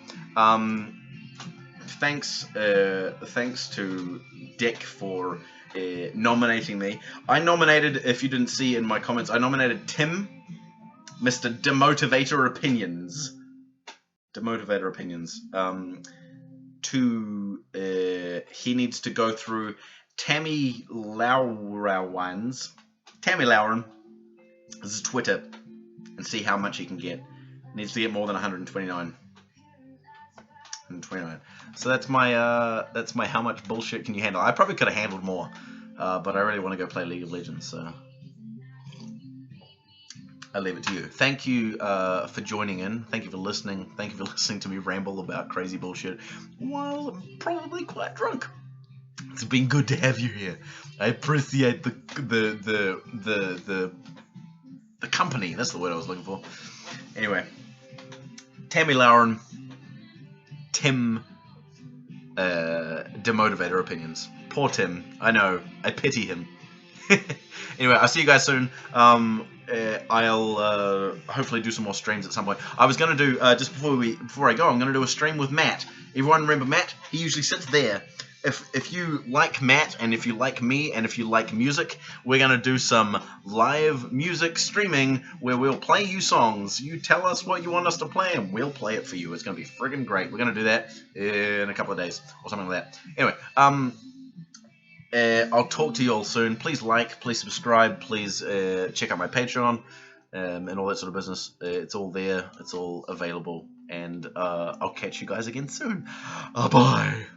Thanks to Dick for nominating me. I nominated, if you didn't see in my comments, I nominated Tim, Mr. Demotivator Opinions. Demotivator Opinions. He needs to go through Tammy Lauren's this is Twitter, and see how much he can get. He needs to get more than 129. 129. So that's my how much bullshit can you handle. I probably could have handled more, but I really want to go play League of Legends, so I leave it to you. Thank you for joining in. Thank you for listening. Thank you for listening to me ramble about crazy bullshit while I'm probably quite drunk. It's been good to have you here. I appreciate the company. That's the word I was looking for. Anyway, Tammy Lauren, Tim, Demotivator Opinions. Poor Tim. I know. I pity him. Anyway, I'll see you guys soon. I'll hopefully do some more streams at some point. I was gonna do just before I go, I'm gonna do a stream with Matt. Everyone remember Matt? He usually sits there. If you like Matt, and if you like me, and if you like music, we're gonna do some live music streaming where we'll play you songs. You tell us what you want us to play, and we'll play it for you. It's gonna be friggin' great. We're gonna do that in a couple of days or something like that. Anyway, I'll talk to you all soon. Please like, please subscribe, please check out my Patreon. and all that sort of business. It's all there. It's all available. And I'll catch you guys again soon. Bye.